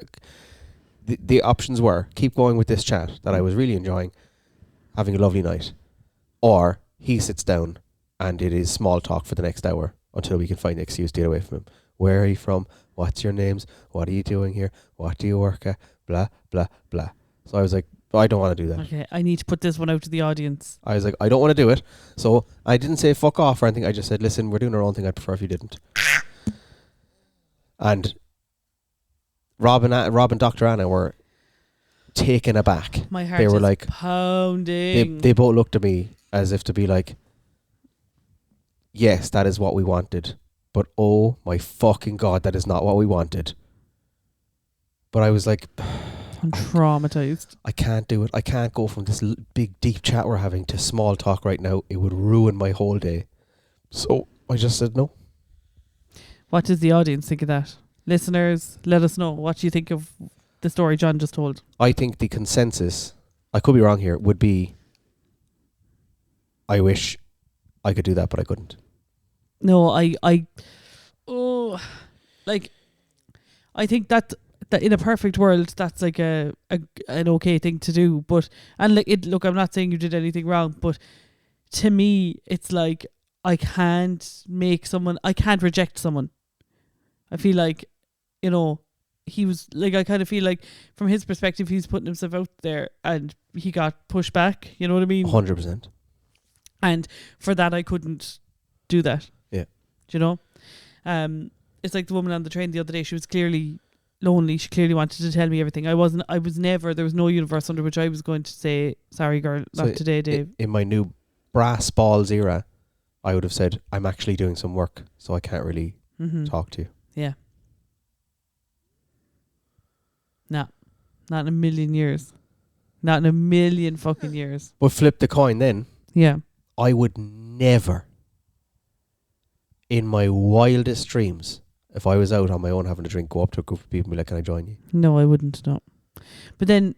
The options were, keep going with this chat that I was really enjoying, having a lovely night. Or he sits down and it is small talk for the next hour until we can find an excuse to get away from him. Where are you from? What's your names? What are you doing here? What do you work at? Blah, blah, blah. So I was like, I don't want to do that. Okay, I need to put this one out to the audience. I was like, I don't want to do it. So I didn't say fuck off or anything. I just said, listen, we're doing our own thing. I'd prefer if you didn't. And Rob and Dr. Anna were taken aback. My heart They were is like pounding. They both looked at me as if to be like, yes, that is what we wanted. But oh my fucking God, that is not what we wanted. But I was like, I'm traumatized. I can't do it. I can't go from this big deep chat we're having to small talk right now. It would ruin my whole day. So I just said no. What does the audience think of that? Listeners, let us know. What do you think of the story John just told? I think the consensus, I could be wrong here, would be, I wish I could do that, but I couldn't. No, I think that in a perfect world, that's like an okay thing to do. But look, I'm not saying you did anything wrong, but to me, it's like I can't reject someone. I feel like, he was like, I kind of feel like from his perspective, he's putting himself out there and he got pushed back. You know what I mean? 100%. And for that, I couldn't do that. Yeah. Do you know? It's like the woman on the train the other day. She was clearly lonely. She clearly wanted to tell me everything. there was no universe under which I was going to say, sorry girl, not today, Dave. In my new brass balls era, I would have said, I'm actually doing some work, so I can't really talk to you. Yeah. No. Not in a million years. Not in a million fucking years. But flip the coin then. Yeah. I would never, in my wildest dreams, if I was out on my own having a drink, go up to a group of people and be like, can I join you? No, I wouldn't, no. But then,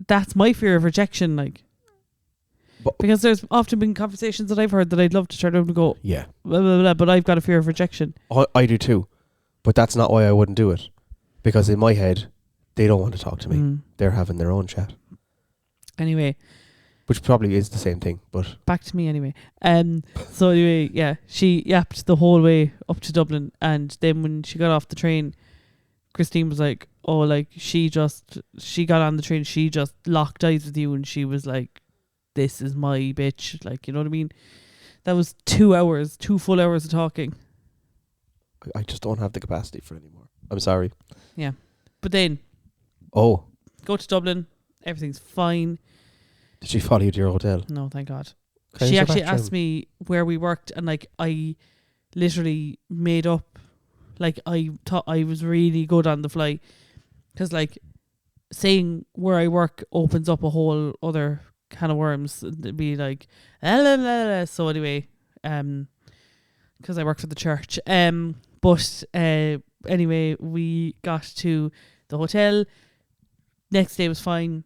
that's my fear of rejection, like. Because there's often been conversations that I've heard that I'd love to turn around and go, yeah, blah, blah, blah, but I've got a fear of rejection. I do too. But that's not why I wouldn't do it. Because in my head, they don't want to talk to me. They're having their own chat. Anyway. Which probably is the same thing, but... Back to me anyway. So anyway, yeah, she yapped the whole way up to Dublin, and then when she got off the train, Christine was like, oh, like, she got on the train, she just locked eyes with you, and she was like, this is my bitch. Like, you know what I mean? That was 2 full hours of talking. I just don't have the capacity for it anymore. I'm sorry. Yeah. But then... Oh. Go to Dublin, everything's fine. Did she follow you to your hotel? No, thank God. She actually asked me where we worked, and like I literally made up, like I thought I was really good on the fly, because like saying where I work opens up a whole other can of worms. It'd be like, so anyway, because I work for the church. But anyway, we got to the hotel. Next day was fine.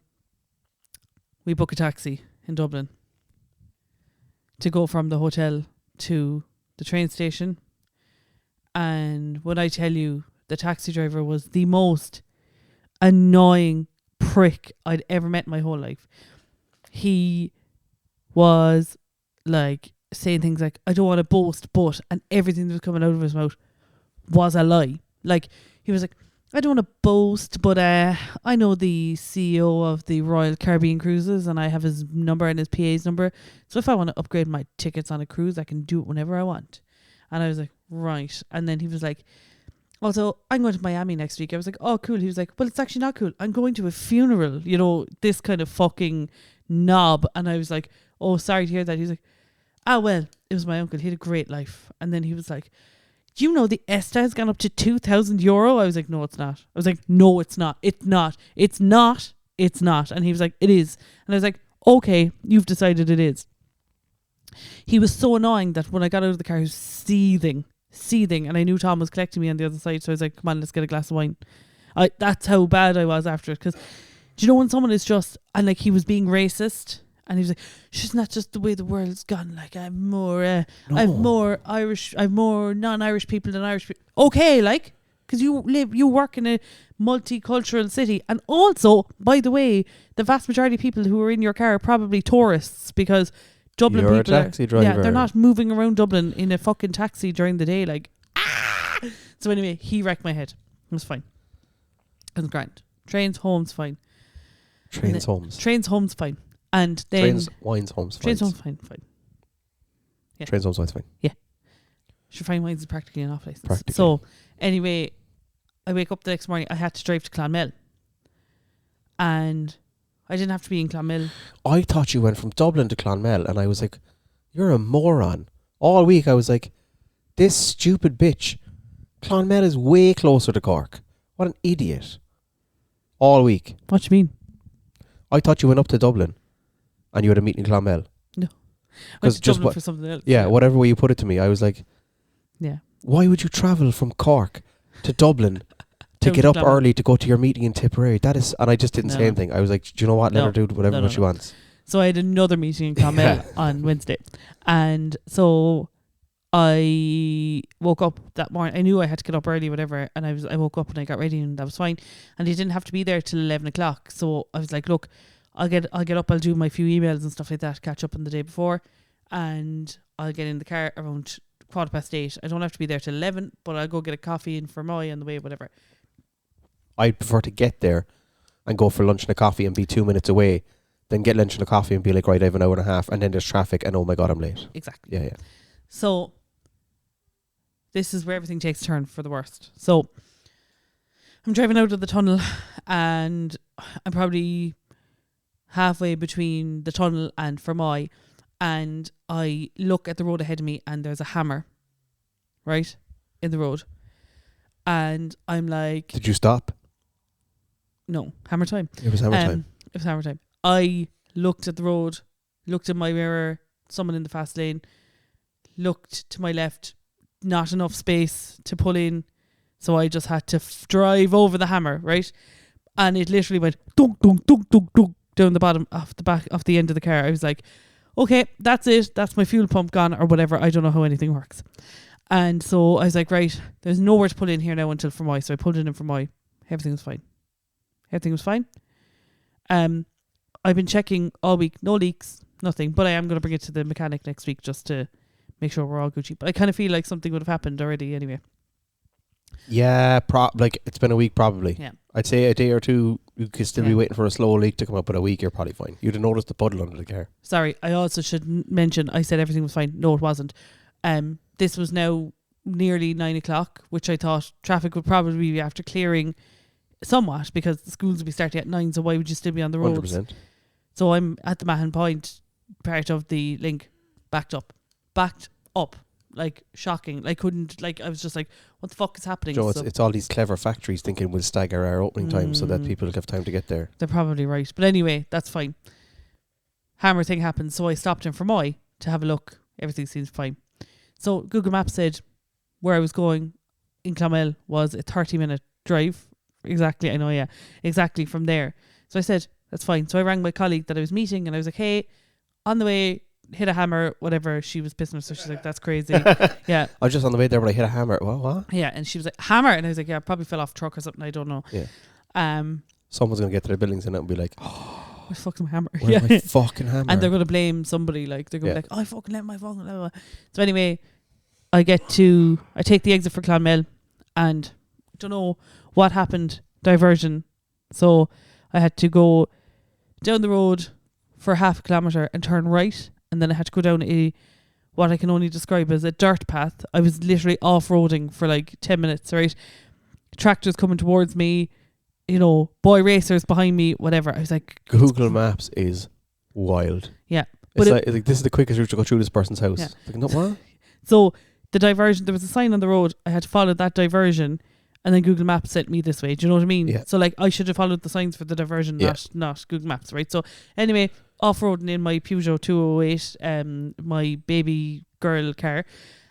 We book a taxi in Dublin to go from the hotel to the train station. And when I tell you, the taxi driver was the most annoying prick I'd ever met in my whole life. He was like saying things like, I don't want to boast, but, and everything that was coming out of his mouth was a lie. Like, he was like, I don't want to boast, but I know the CEO of the Royal Caribbean Cruises, and I have his number and his PA's number. So if I want to upgrade my tickets on a cruise, I can do it whenever I want. And I was like, right. And then he was like, also, I'm going to Miami next week. I was like, oh, cool. He was like, well, it's actually not cool. I'm going to a funeral, this kind of fucking knob. And I was like, oh, sorry to hear that. He was like, well, it was my uncle. He had a great life. And then he was like, do you know the ESTA has gone up to €2,000? I was like, no, it's not. I was like, no, it's not. It's not. It's not. It's not. And he was like, it is. And I was like, okay, you've decided it is. He was so annoying that when I got out of the car, he was seething. And I knew Tom was collecting me on the other side. So I was like, come on, let's get a glass of wine. That's how bad I was after it. Because do you know when someone is just, and like he was being racist, and he was like, she's not just the way the world's gone. Like, I've more Irish, I've more non-Irish people than Irish people. Okay, like, because you work in a multicultural city. And also, by the way, the vast majority of people who are in your car are probably tourists, because Dublin You're people a taxi driver. Yeah, they're not moving around Dublin in a fucking taxi during the day. Like, so So anyway, he wrecked my head. It was fine. It was grand. Trains home's fine. Trains home's fine. And then Trains wines home's fine. Trains home's fine. Yeah. Trains home's fine. Sure, fine wines is practically an off license. Practically. So anyway, I wake up the next morning. I had to drive to Clonmel, and I didn't have to be in Clonmel. I thought you went from Dublin to Clonmel, and I was like, "You're a moron." All week I was like, "This stupid bitch. Clonmel is way closer to Cork. What an idiot!" All week. What do you mean? I thought you went up to Dublin, and you had a meeting in Clonmel. No, I went because to just Dublin for something else. Yeah, whatever way you put it to me, I was like, Yeah. why would you travel from Cork to Dublin to Down get to up Clonmel. early to go to your meeting in Tipperary? That is, and I just didn't say No. anything. I was like, do you know what? Let No. her do whatever No, she no. wants. So I had another meeting in Clonmel on Wednesday, and so I woke up that morning. I knew I had to get up early, whatever, and I woke up and I got ready, and that was fine. And he didn't have to be there till 11 o'clock. So I was like, look, I'll get up, I'll do my few emails and stuff like that, catch up on the day before, and I'll get in the car around 8:15. I don't have to be there till 11, but I'll go get a coffee in for Moy on the way, whatever. I'd prefer to get there and go for lunch and a coffee and be 2 minutes away than get lunch and a coffee and be like, right, I have an hour and a half, and then there's traffic and oh my God, I'm late. Exactly. Yeah. So this is where everything takes a turn for the worst. So I'm driving out of the tunnel, and I'm probably halfway between the tunnel and Fermoy, and I look at the road ahead of me, and there's a hammer right in the road, and I'm like, Did you stop? no, hammer time. It was hammer time. It was hammer time. I looked at the road, looked in my mirror, someone in the fast lane, looked to my left, not enough space to pull in, so I just had to drive over the hammer, right? And it literally went dunk, dunk, dunk, dunk, dunk down the bottom of the back of the end of the car. I was like, okay, that's it. That's my fuel pump gone or whatever. I don't know how anything works. And so I was like, right, there's nowhere to pull in here now until Fermoy. So I pulled in Fermoy. Everything was fine. Everything was fine. I've been checking all week. No leaks, nothing. But I am going to bring it to the mechanic next week just to make sure we're all Gucci. But I kind of feel like something would have happened already anyway. Yeah, like it's been a week probably. Yeah. I'd say a day or two you could still be Yeah. waiting for a slow leak to come up, but a week you're probably fine. You'd have noticed the puddle under the car. Sorry, I also should mention, I said everything was fine. No, it wasn't. This was now nearly 9 o'clock, which I thought traffic would probably be after clearing somewhat because the schools would be starting at 9, so why would you still be on the roads? 100%. So I'm at the Mahon Point part of the link, backed up. Like shocking. I couldn't, like, I was just like, what the fuck is happening? Joe, So it's all these clever factories thinking we'll stagger our opening time so that people will have time to get there. they're probably right. But anyway, that's fine. Hammer thing happened, so I stopped in Fermoy to have a look. Everything seems fine. So Google Maps said where I was going in Clonmel was a 30-minute drive. Exactly, I know, yeah. Exactly from there. So I said, that's fine. So I rang my colleague that I was meeting and I was like, hey, on the way, hit a hammer, whatever. She was pissing her, so she's like, that's crazy. Yeah. I was just on the way there, but I hit a hammer. What? Yeah, and she was like, hammer? And I was like, yeah, probably fell off a truck or something, I don't know. Yeah. Um, Someone's going to get to their buildings and it'll be like, oh, where's fucking hammer? where's my fucking hammer? And they're going to blame somebody, like, they're going to Yeah. be like, oh, I fucking left my phone. Blah, blah, blah. So anyway, I take the exit for Clonmel, and I don't know what happened, diversion. So I had to go down the road for half a kilometre and turn right, and then I had to go down what I can only describe as a dirt path. I was literally off-roading for like 10 minutes, right? Tractors coming towards me, boy racers behind me, whatever. I was like, Google Maps is wild. yeah. It's But like this is the quickest route to go through this person's house. Yeah. Like, no, what? So the diversion, there was a sign on the road. I had to follow that diversion, and then Google Maps sent me this way. Do you know what I mean? Yeah. So like I should have followed the signs for the diversion, Yeah. not Google Maps, right? So anyway, off-roading in my Peugeot 208, my baby girl car,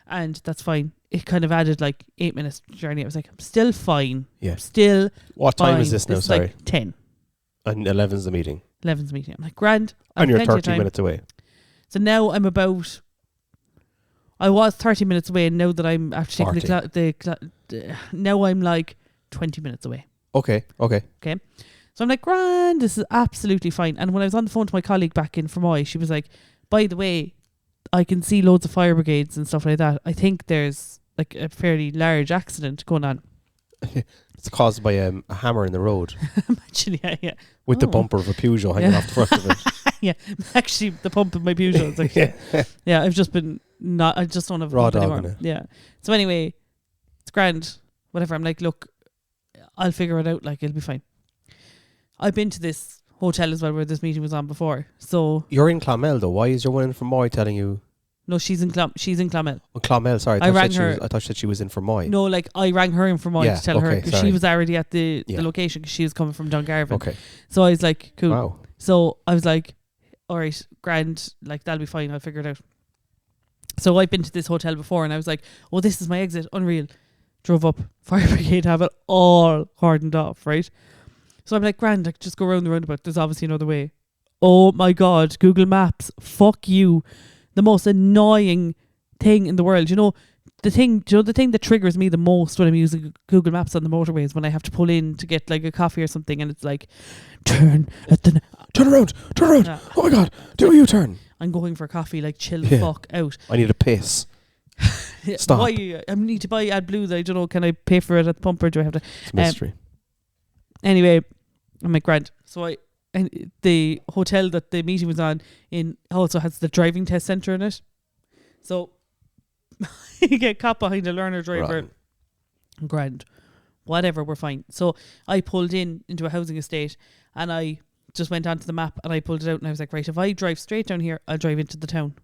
and that's fine. It kind of added like 8 minutes journey. I was like, I'm still fine. Yeah. I'm still What fine. time is this now? Is Sorry. like 10. And 11's the meeting. 11's meeting. I'm like, grand. I've And you're plenty of 30 time. minutes away. So now I was 30 minutes away, and now that I'm after taking now I'm like 20 minutes away. Okay. So I'm like, grand, this is absolutely fine. And when I was on the phone to my colleague back in Fermoy, she was like, by the way, I can see loads of fire brigades and stuff like that. I think there's like a fairly large accident going on. It's caused by a hammer in the road Imagine, yeah. with the Oh. bumper of a Peugeot hanging Yeah. off the front of it. Yeah, actually, the pump of my Peugeot. It's like, yeah, I've just been not. I just don't have a Raw pump anymore. dogging it. Yeah. So anyway, it's grand. Whatever. I'm like, look, I'll figure it out. Like, it'll be fine. I've been to this hotel as well where this meeting was on before. So You're in Clonmel though. Why is your one in Fermoy telling you? no, she's in Clonmel. Oh, Clonmel, sorry. I rang her. I thought that she was in Fermoy. No, like I rang her in Fermoy Yeah, to tell her okay, because she sorry. was already at the Yeah. location because she was coming from Dungarvan. Okay. So I was like, cool. Wow. So I was like, all right, grand, like that'll be fine, I'll figure it out. So I've been to this hotel before and I was like, oh, this is my exit, unreal. Drove up, fire brigade have it all cordoned off, right? So I'm like, grand, like just go around the roundabout, there's obviously another way. Oh my God, Google Maps, fuck you. The most annoying thing in the world. You know the thing that triggers me the most when I'm using Google Maps on the motorways, when I have to pull in to get like a coffee or something and it's like, turn around. Yeah. Oh my God, do a U-turn. I'm going for coffee, like chill the fuck out. I need a piss. Stop. Why? I need to buy AdBlue. I don't know, can I pay for it at the pump or do I have to? It's a mystery. Anyway, I'm like, grand. So and the hotel that the meeting was on in also has the driving test centre in it. So you get caught behind a learner driver. Right. Grand. Whatever, we're fine. So I pulled into a housing estate and I just went onto the map and I pulled it out and I was like, right, if I drive straight down here, I'll drive into the town.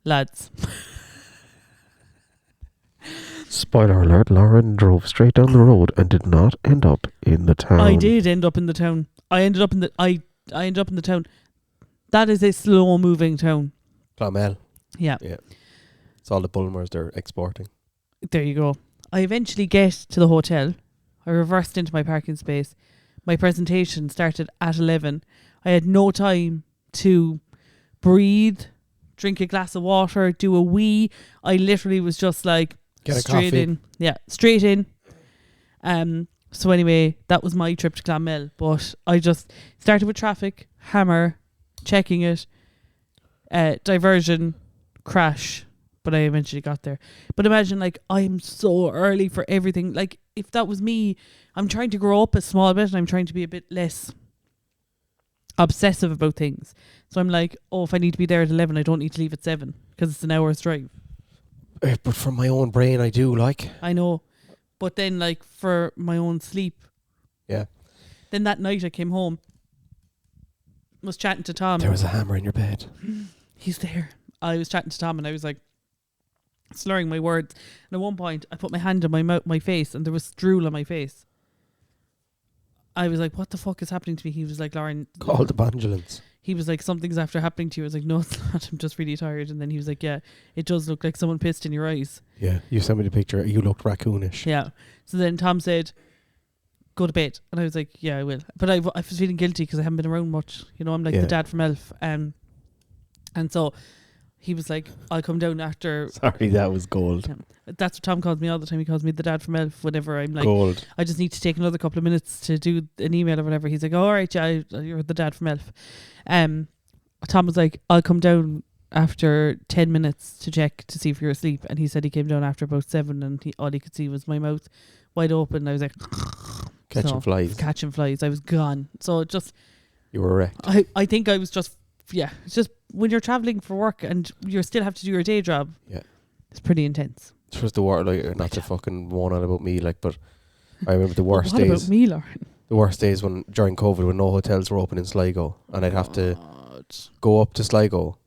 Lads. Spoiler alert, Lauren drove straight down the road and did not end up in the town. I did end up in the town. I ended up in the town. That is a slow moving town. Clonmel. Yeah. It's all the Bulmers they're exporting. There you go. I eventually get to the hotel. I reversed into my parking space. My presentation started at 11. I had no time to breathe, drink a glass of water, do a wee. I literally was just like, Get a straight coffee. in. Yeah, straight in. So anyway, that was my trip to Clonmel. But I just started with traffic, hammer, checking it, diversion, crash. But I eventually got there. But imagine, like, I'm so early for everything. Like, if that was me, I'm trying to grow up a small bit and I'm trying to be a bit less obsessive about things. So I'm like, oh, if I need to be there at 11, I don't need to leave at 7 because it's an hour's drive. But from my own brain, I do like. I know. But then, like, for my own sleep. Yeah. Then that night I came home, was chatting to Tom. There was a hammer in your bed. He's there. I was chatting to Tom and I was like, slurring my words. And at one point, I put my hand on my mouth, my face, and there was drool on my face. I was like, what the fuck is happening to me? He was like, Lauren. Call the ambulance. He was like, something's after happening to you. I was like, no, it's not. I'm just really tired. And then he was like, yeah, it does look like someone pissed in your eyes. Yeah, you sent me the picture. You looked raccoonish. Yeah. So then Tom said, go to bed. And I was like, yeah, I will. But I was feeling guilty because I haven't been around much. You know, I'm like the dad from Elf. And so he was like, I'll come down after. Sorry, that was gold. Yeah. That's what Tom calls me all the time. He calls me the dad from Elf whenever I'm like, Gold. I just need to take another couple of minutes to do an email or whatever. He's like, all right, yeah, you're the dad from Elf. Tom was like, I'll come down after 10 minutes to check to see if you're asleep. And he said he came down after about 7 and all he could see was my mouth wide open. I was like, Catching flies. Catching flies. I was gone. So just, You were wrecked. I think I was just, yeah, it's just when you're traveling for work and you still have to do your day job. Yeah. It's pretty intense. It was the worst, like, not to fucking moan on about me, like, but I remember the worst What days. about me, Lauren? The worst days when during COVID when no hotels were open in Sligo and I'd have to go up to Sligo.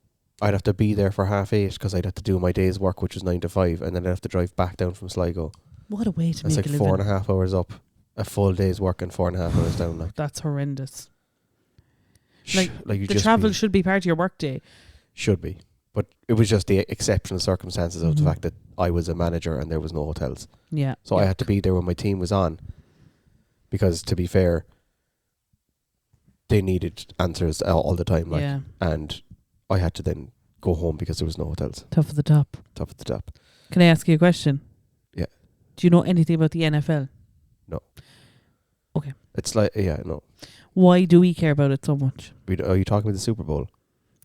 I'd have to be there for 8:30 because I'd have to do my day's work, which was 9 to 5, and then I'd have to drive back down from Sligo. What a way to It's make like a living. 4.5 hours up, a full day's work and 4.5 hours down. Like That's horrendous. you The just travel should be part of your work day. should be, but it was just the exceptional circumstances of the Mhm. fact that I was a manager and there was no hotels, Yeah. so I had to be there when my team was on. Because to be fair, they needed answers all the time, like, yeah. and I had to then go home because there was no hotels. Tough at the top. Top of the top. Can I ask you a question? Yeah. Do you know anything about the NFL? No. Okay. It's like, yeah, no. Why do we care about it so much? Are you talking about the Super Bowl?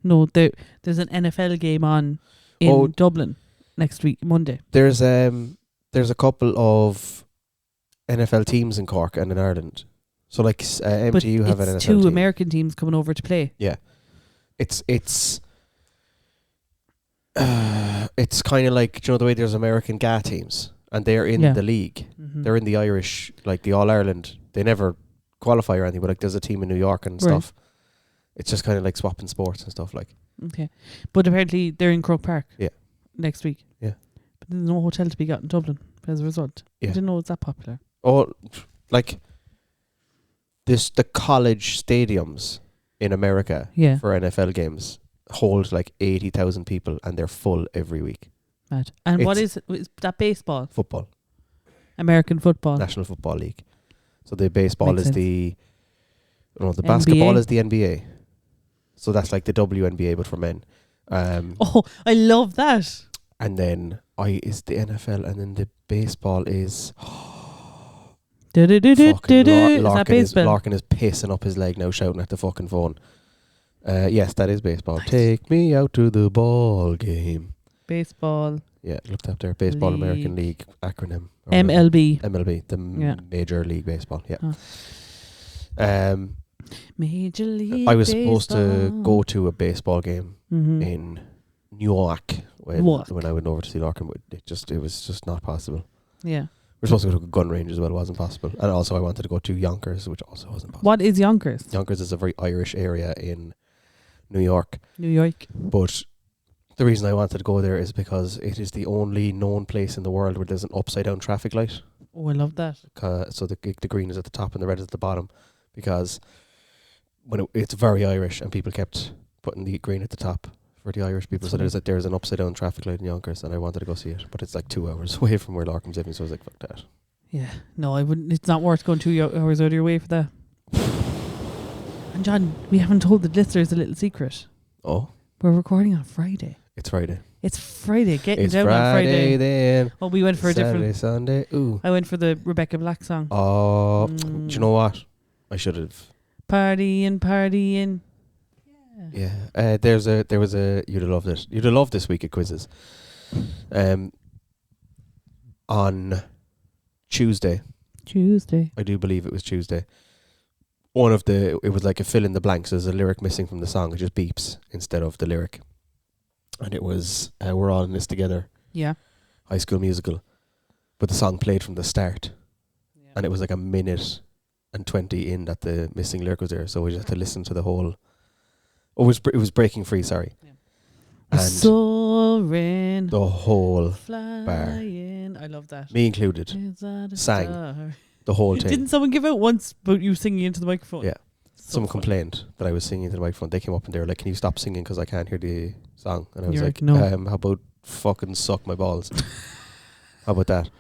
No, there's an NFL game on in Oh. Dublin. next week, Monday. There's a couple of NFL teams in Cork and in Ireland. So like But MTU have an NFL it's two team. American teams coming over to play. Yeah, it's kind of like, do you know the way there's American GA teams and they're in the league. Mm-hmm. They're in the Irish, like the All Ireland. They never qualify or anything, but like there's a team in New York and stuff. It's just kind of like swapping sports and stuff like. Okay, but apparently they're in Croke Park. Yeah. Next week. Yeah. But there's no hotel to be got in Dublin as a result. Yeah. I didn't know it's that popular. Oh, like the college stadiums in America for NFL games hold like 80,000 people and they're full every week. Mad. And what is that baseball? Football. American football. National Football League. So the baseball Makes is sense. the NBA? basketball is the NBA. So that's like the WNBA but for men. Oh, I love that. And then is the NFL, and then the baseball is Larkin is pissing up his leg now, shouting at the fucking phone. Yes, that is baseball. Nice. Take me out to the ball game. Baseball. Yeah, looked up there. Baseball League. American League acronym. MLB. MLB, the Major League Baseball. Yeah. Major League. I was supposed to go to a baseball game in Newark when I went over to see Larkin, but it was just not possible. Yeah. We're supposed to go to a gun range as well. It wasn't possible. And also I wanted to go to Yonkers, which also wasn't possible. What is Yonkers? Yonkers is a very Irish area in New York. But the reason I wanted to go there is because it is the only known place in the world where there's an upside down traffic light. Oh, I love that. So the green is at the top and the red is at the bottom, because it's very Irish and people kept putting the green at the top for the Irish people. So there's an upside down traffic light in Yonkers and I wanted to go see it, but it's like 2 hours away from where Larkin's living, so I was like, fuck that. Yeah, no, I wouldn't. It's not worth going 2 hours out of your way for that. And John, we haven't told the listeners a little secret. Oh? We're recording on Friday. It's Friday. It's Friday. Getting it's down Friday on Friday. Then. Oh, we went for Saturday, a different. Sunday. Ooh. I went for the Rebecca Black song. Oh, do you know what? I should have. Partying. Yeah. There was a. You'd have loved it. You'd have loved this week at quizzes. On Tuesday. I do believe it was Tuesday. It was like a fill in the blanks. There's a lyric missing from the song. It just beeps instead of the lyric. And it was, we're all in this together. Yeah. High School Musical. But the song played from the start. Yeah. And it was like a minute and 20 in that the missing lyric was there. So we just had to listen to the whole. Oh, it was Breaking Free, sorry. Yeah. And soaring, the whole flying. bar. I love that. Me included. Sang the whole thing. Didn't someone give out once about you singing into the microphone? Yeah. Someone complained that I was singing into the microphone. They came up and they were like, "Can you stop singing because I can't hear the song?" And I was like, "No. How about fucking suck my balls?" How about that?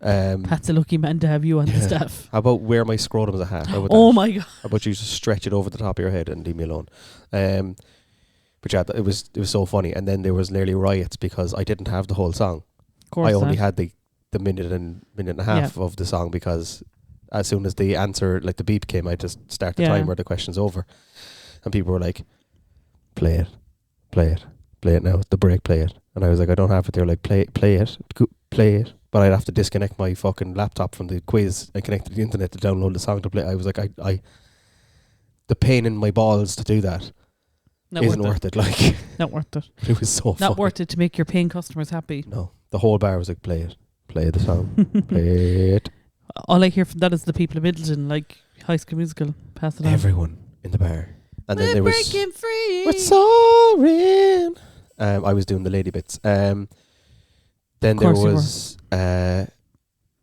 Pat's a lucky man to have you on the staff. How about wear my scrotum as a hat? How about oh that? My God! How about you just stretch it over the top of your head and leave me alone? But yeah, it was so funny. And then there was nearly riots because I didn't have the whole song. Of course, I only had the minute and a half of the song, because as soon as the answer, like the beep came, I just start the timer, the question's over. And people were like, play it now, the break, play it. And I was like, I don't have it. They were like, play it. But I'd have to disconnect my fucking laptop from the quiz and connect to the internet to download the song to play. I was like, I the pain in my balls to do that isn't worth it. Like, not worth it. It was so not worth it to make your paying customers happy. No, the whole bar was like, play the song, play it. All I hear from that is the people of Middleton, like High School Musical. Pass it on. Everyone in the bar. And then there was breaking free. We're soaring. I was doing the lady bits. Then there was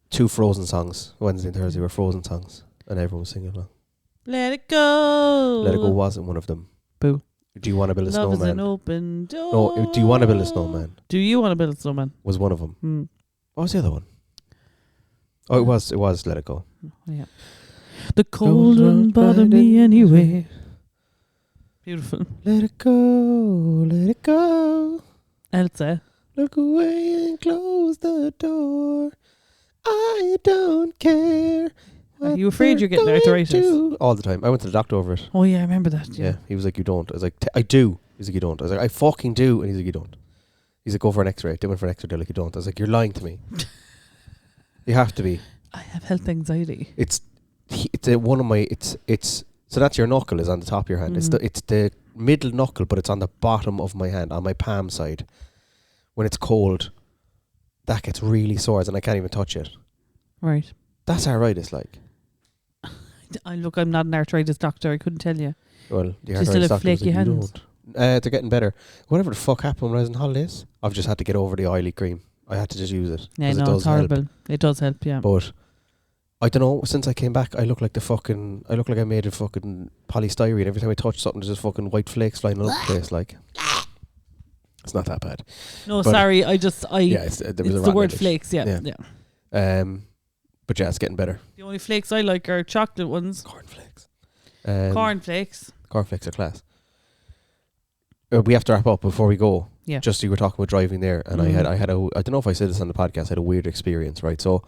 2 Frozen songs. Wednesday and Thursday were Frozen songs, and everyone was singing along. Let it go. Let it go wasn't one of them. Boo. Do you want to build a Love snowman? Is an open door. No. Do you want to build a snowman? Do you want to build a snowman? Was one of them. What was the other one? Oh, it was Let It Go. Yeah. The cold won't bother me anyway. Beautiful. Let it go. Elsa. Look away and close the door. I don't care. Are you afraid you're getting arthritis? All the time. I went to the doctor over it. Oh yeah, I remember that. Yeah. He was like, you don't. I was like, I do. He's like, you don't. I was like, I fucking do. And he's like, you don't. He's like, go for an X-ray. They went for an X-ray. They're like, you don't. I was like, you're lying to me. You have to be. I have health anxiety. It's one of my. It's so that's your knuckle is on the top of your hand. It's the middle knuckle, but it's on the bottom of my hand, on my palm side. When it's cold, that gets really sore, and I can't even touch it. Right. That's arthritis, like. Look, I'm not an arthritis doctor. I couldn't tell you. Well, the arthritis arthritis doctor was like, you don't. They're getting better. Whatever the fuck happened when I was on holidays, I've just had to get over the oily cream. I had to just use it. Yeah, no, it's horrible. Help. It does help, yeah. But I don't know. Since I came back, I look like I made a fucking polystyrene. Every time I touch something, there's just fucking white flakes flying all over the place. Like, it's not that bad. No, but sorry. Yeah, it's the word flakes. Yeah. But yeah, it's getting better. The only flakes I like are chocolate ones. Cornflakes. Cornflakes are class. We have to wrap up before we go. Yeah. Just you were talking about driving there, and I don't know if I said this on the podcast. I had a weird experience, right? So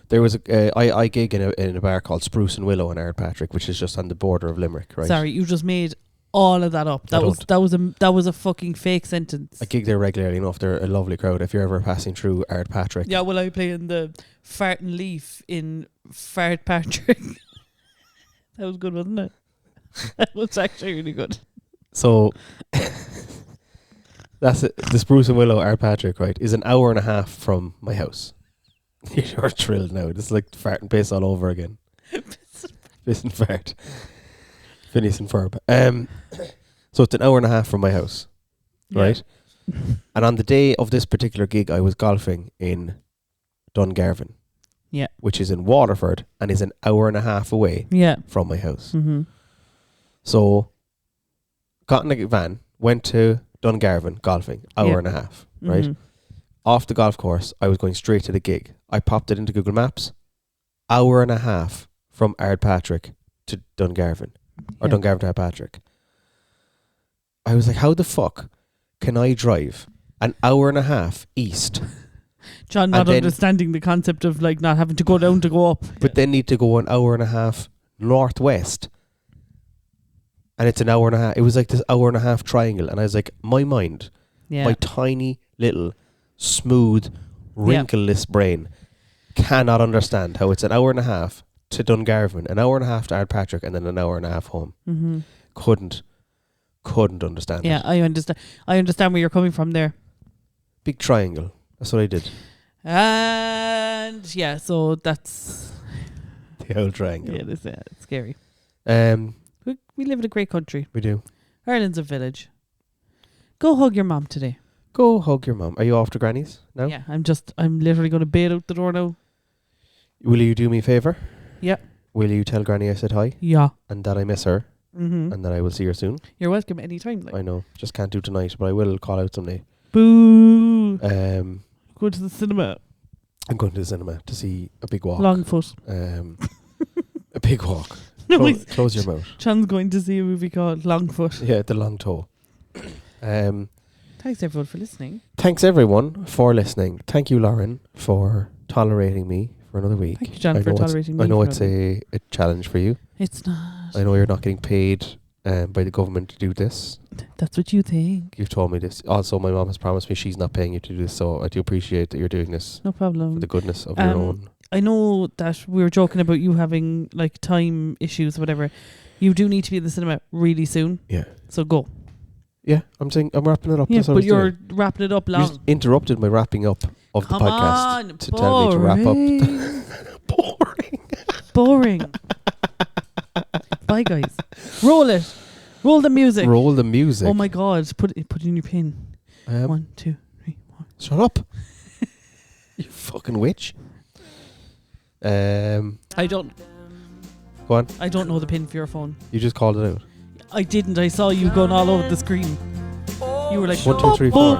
there was I gig in a bar called Spruce and Willow in Ardpatrick, which is just on the border of Limerick, right? Sorry, you just made all of that up. That was a fucking fake sentence. I gig there regularly enough. They're a lovely crowd. If you're ever passing through Ardpatrick. Yeah, well, I play in the Fart and Leaf in Fartpatrick. That was good, wasn't it? That was actually really good. So that's it. The Spruce and Willow Ardpatrick, right, is an hour and a half from my house. You're thrilled now. It's like fart and piss all over again. Piss and fart. Phineas and Ferb. So it's an hour and a half from my house, right? And on the day of this particular gig, I was golfing in Dungarvan, which is in Waterford and is an hour and a half away from my house. Mm-hmm. So got in a van, went to Dungarvan golfing, hour and a half, right? Mm-hmm. Off the golf course, I was going straight to the gig. I popped it into Google Maps, hour and a half from Ardpatrick to Dungarvan. Or Dungarvan to Ardpatrick. I was like, how the fuck can I drive an hour and a half east? John not understanding the concept of like not having to go down to go up. But then need to go an hour and a half northwest. And it's an hour and a half. It was like this hour and a half triangle. And I was like, my mind, my tiny little smooth, wrinkleless brain cannot understand how it's an hour and a half to Dungarvan, an hour and a half to Ardpatrick, and then an hour and a half home. Mm-hmm. Couldn't understand it. Yeah, I understand where you're coming from there. Big triangle. That's what I did. And so that's the old triangle. Yeah, it's scary. We live in a great country. We do. Ireland's a village. Go hug your mom today. Go hug your mom. Are you off to Granny's now? Yeah, I'm literally going to bail out the door now. Will you do me a favour? Yeah. Will you tell Granny I said hi? Yeah. And that I miss her. Mm-hmm. And that I will see her soon. You're welcome anytime. Like. I know. Just can't do tonight, but I will call out someday. Boo. Go to the cinema. I'm going to the cinema to see A Big Walk. Longfoot. A Big Walk. No, close your mouth. Chan's going to see a movie called Longfoot. Yeah, The Long Toe. Thanks everyone for listening. Thanks everyone for listening. Thank you, Lauren, for tolerating me for another week. Thank you, John, for tolerating me. I know it's a challenge for you. It's not. I know you're not getting paid by the government to do this. That's what you think. You've told me this. Also, my mom has promised me she's not paying you to do this, so I do appreciate that you're doing this. No problem. For the goodness of your own. I know that we were joking about you having like time issues or whatever. You do need to be in the cinema really soon. Yeah. So go. Yeah, I'm wrapping it up. Yeah, but you're wrapping it up long. You just interrupted my wrapping up of the podcast to tell me to wrap up. Boring. Bye, guys. Roll it. Roll the music. Roll the music. Oh my God! Put it in your pin. 1, 2, 3, 4. Shut up. You fucking witch. I don't. Go on. I don't know the pin for your phone. You just called it out. I didn't. I saw you going all over the screen. You were like 1, 2, 3, 4.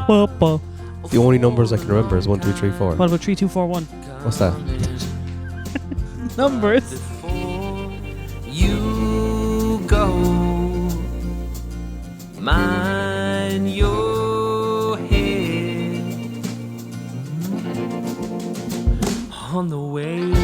The only numbers I can remember is 1, 2, 3, 4. What about 3, 2, 4, 1? What's that? Numbers. You go, mind your head on the way.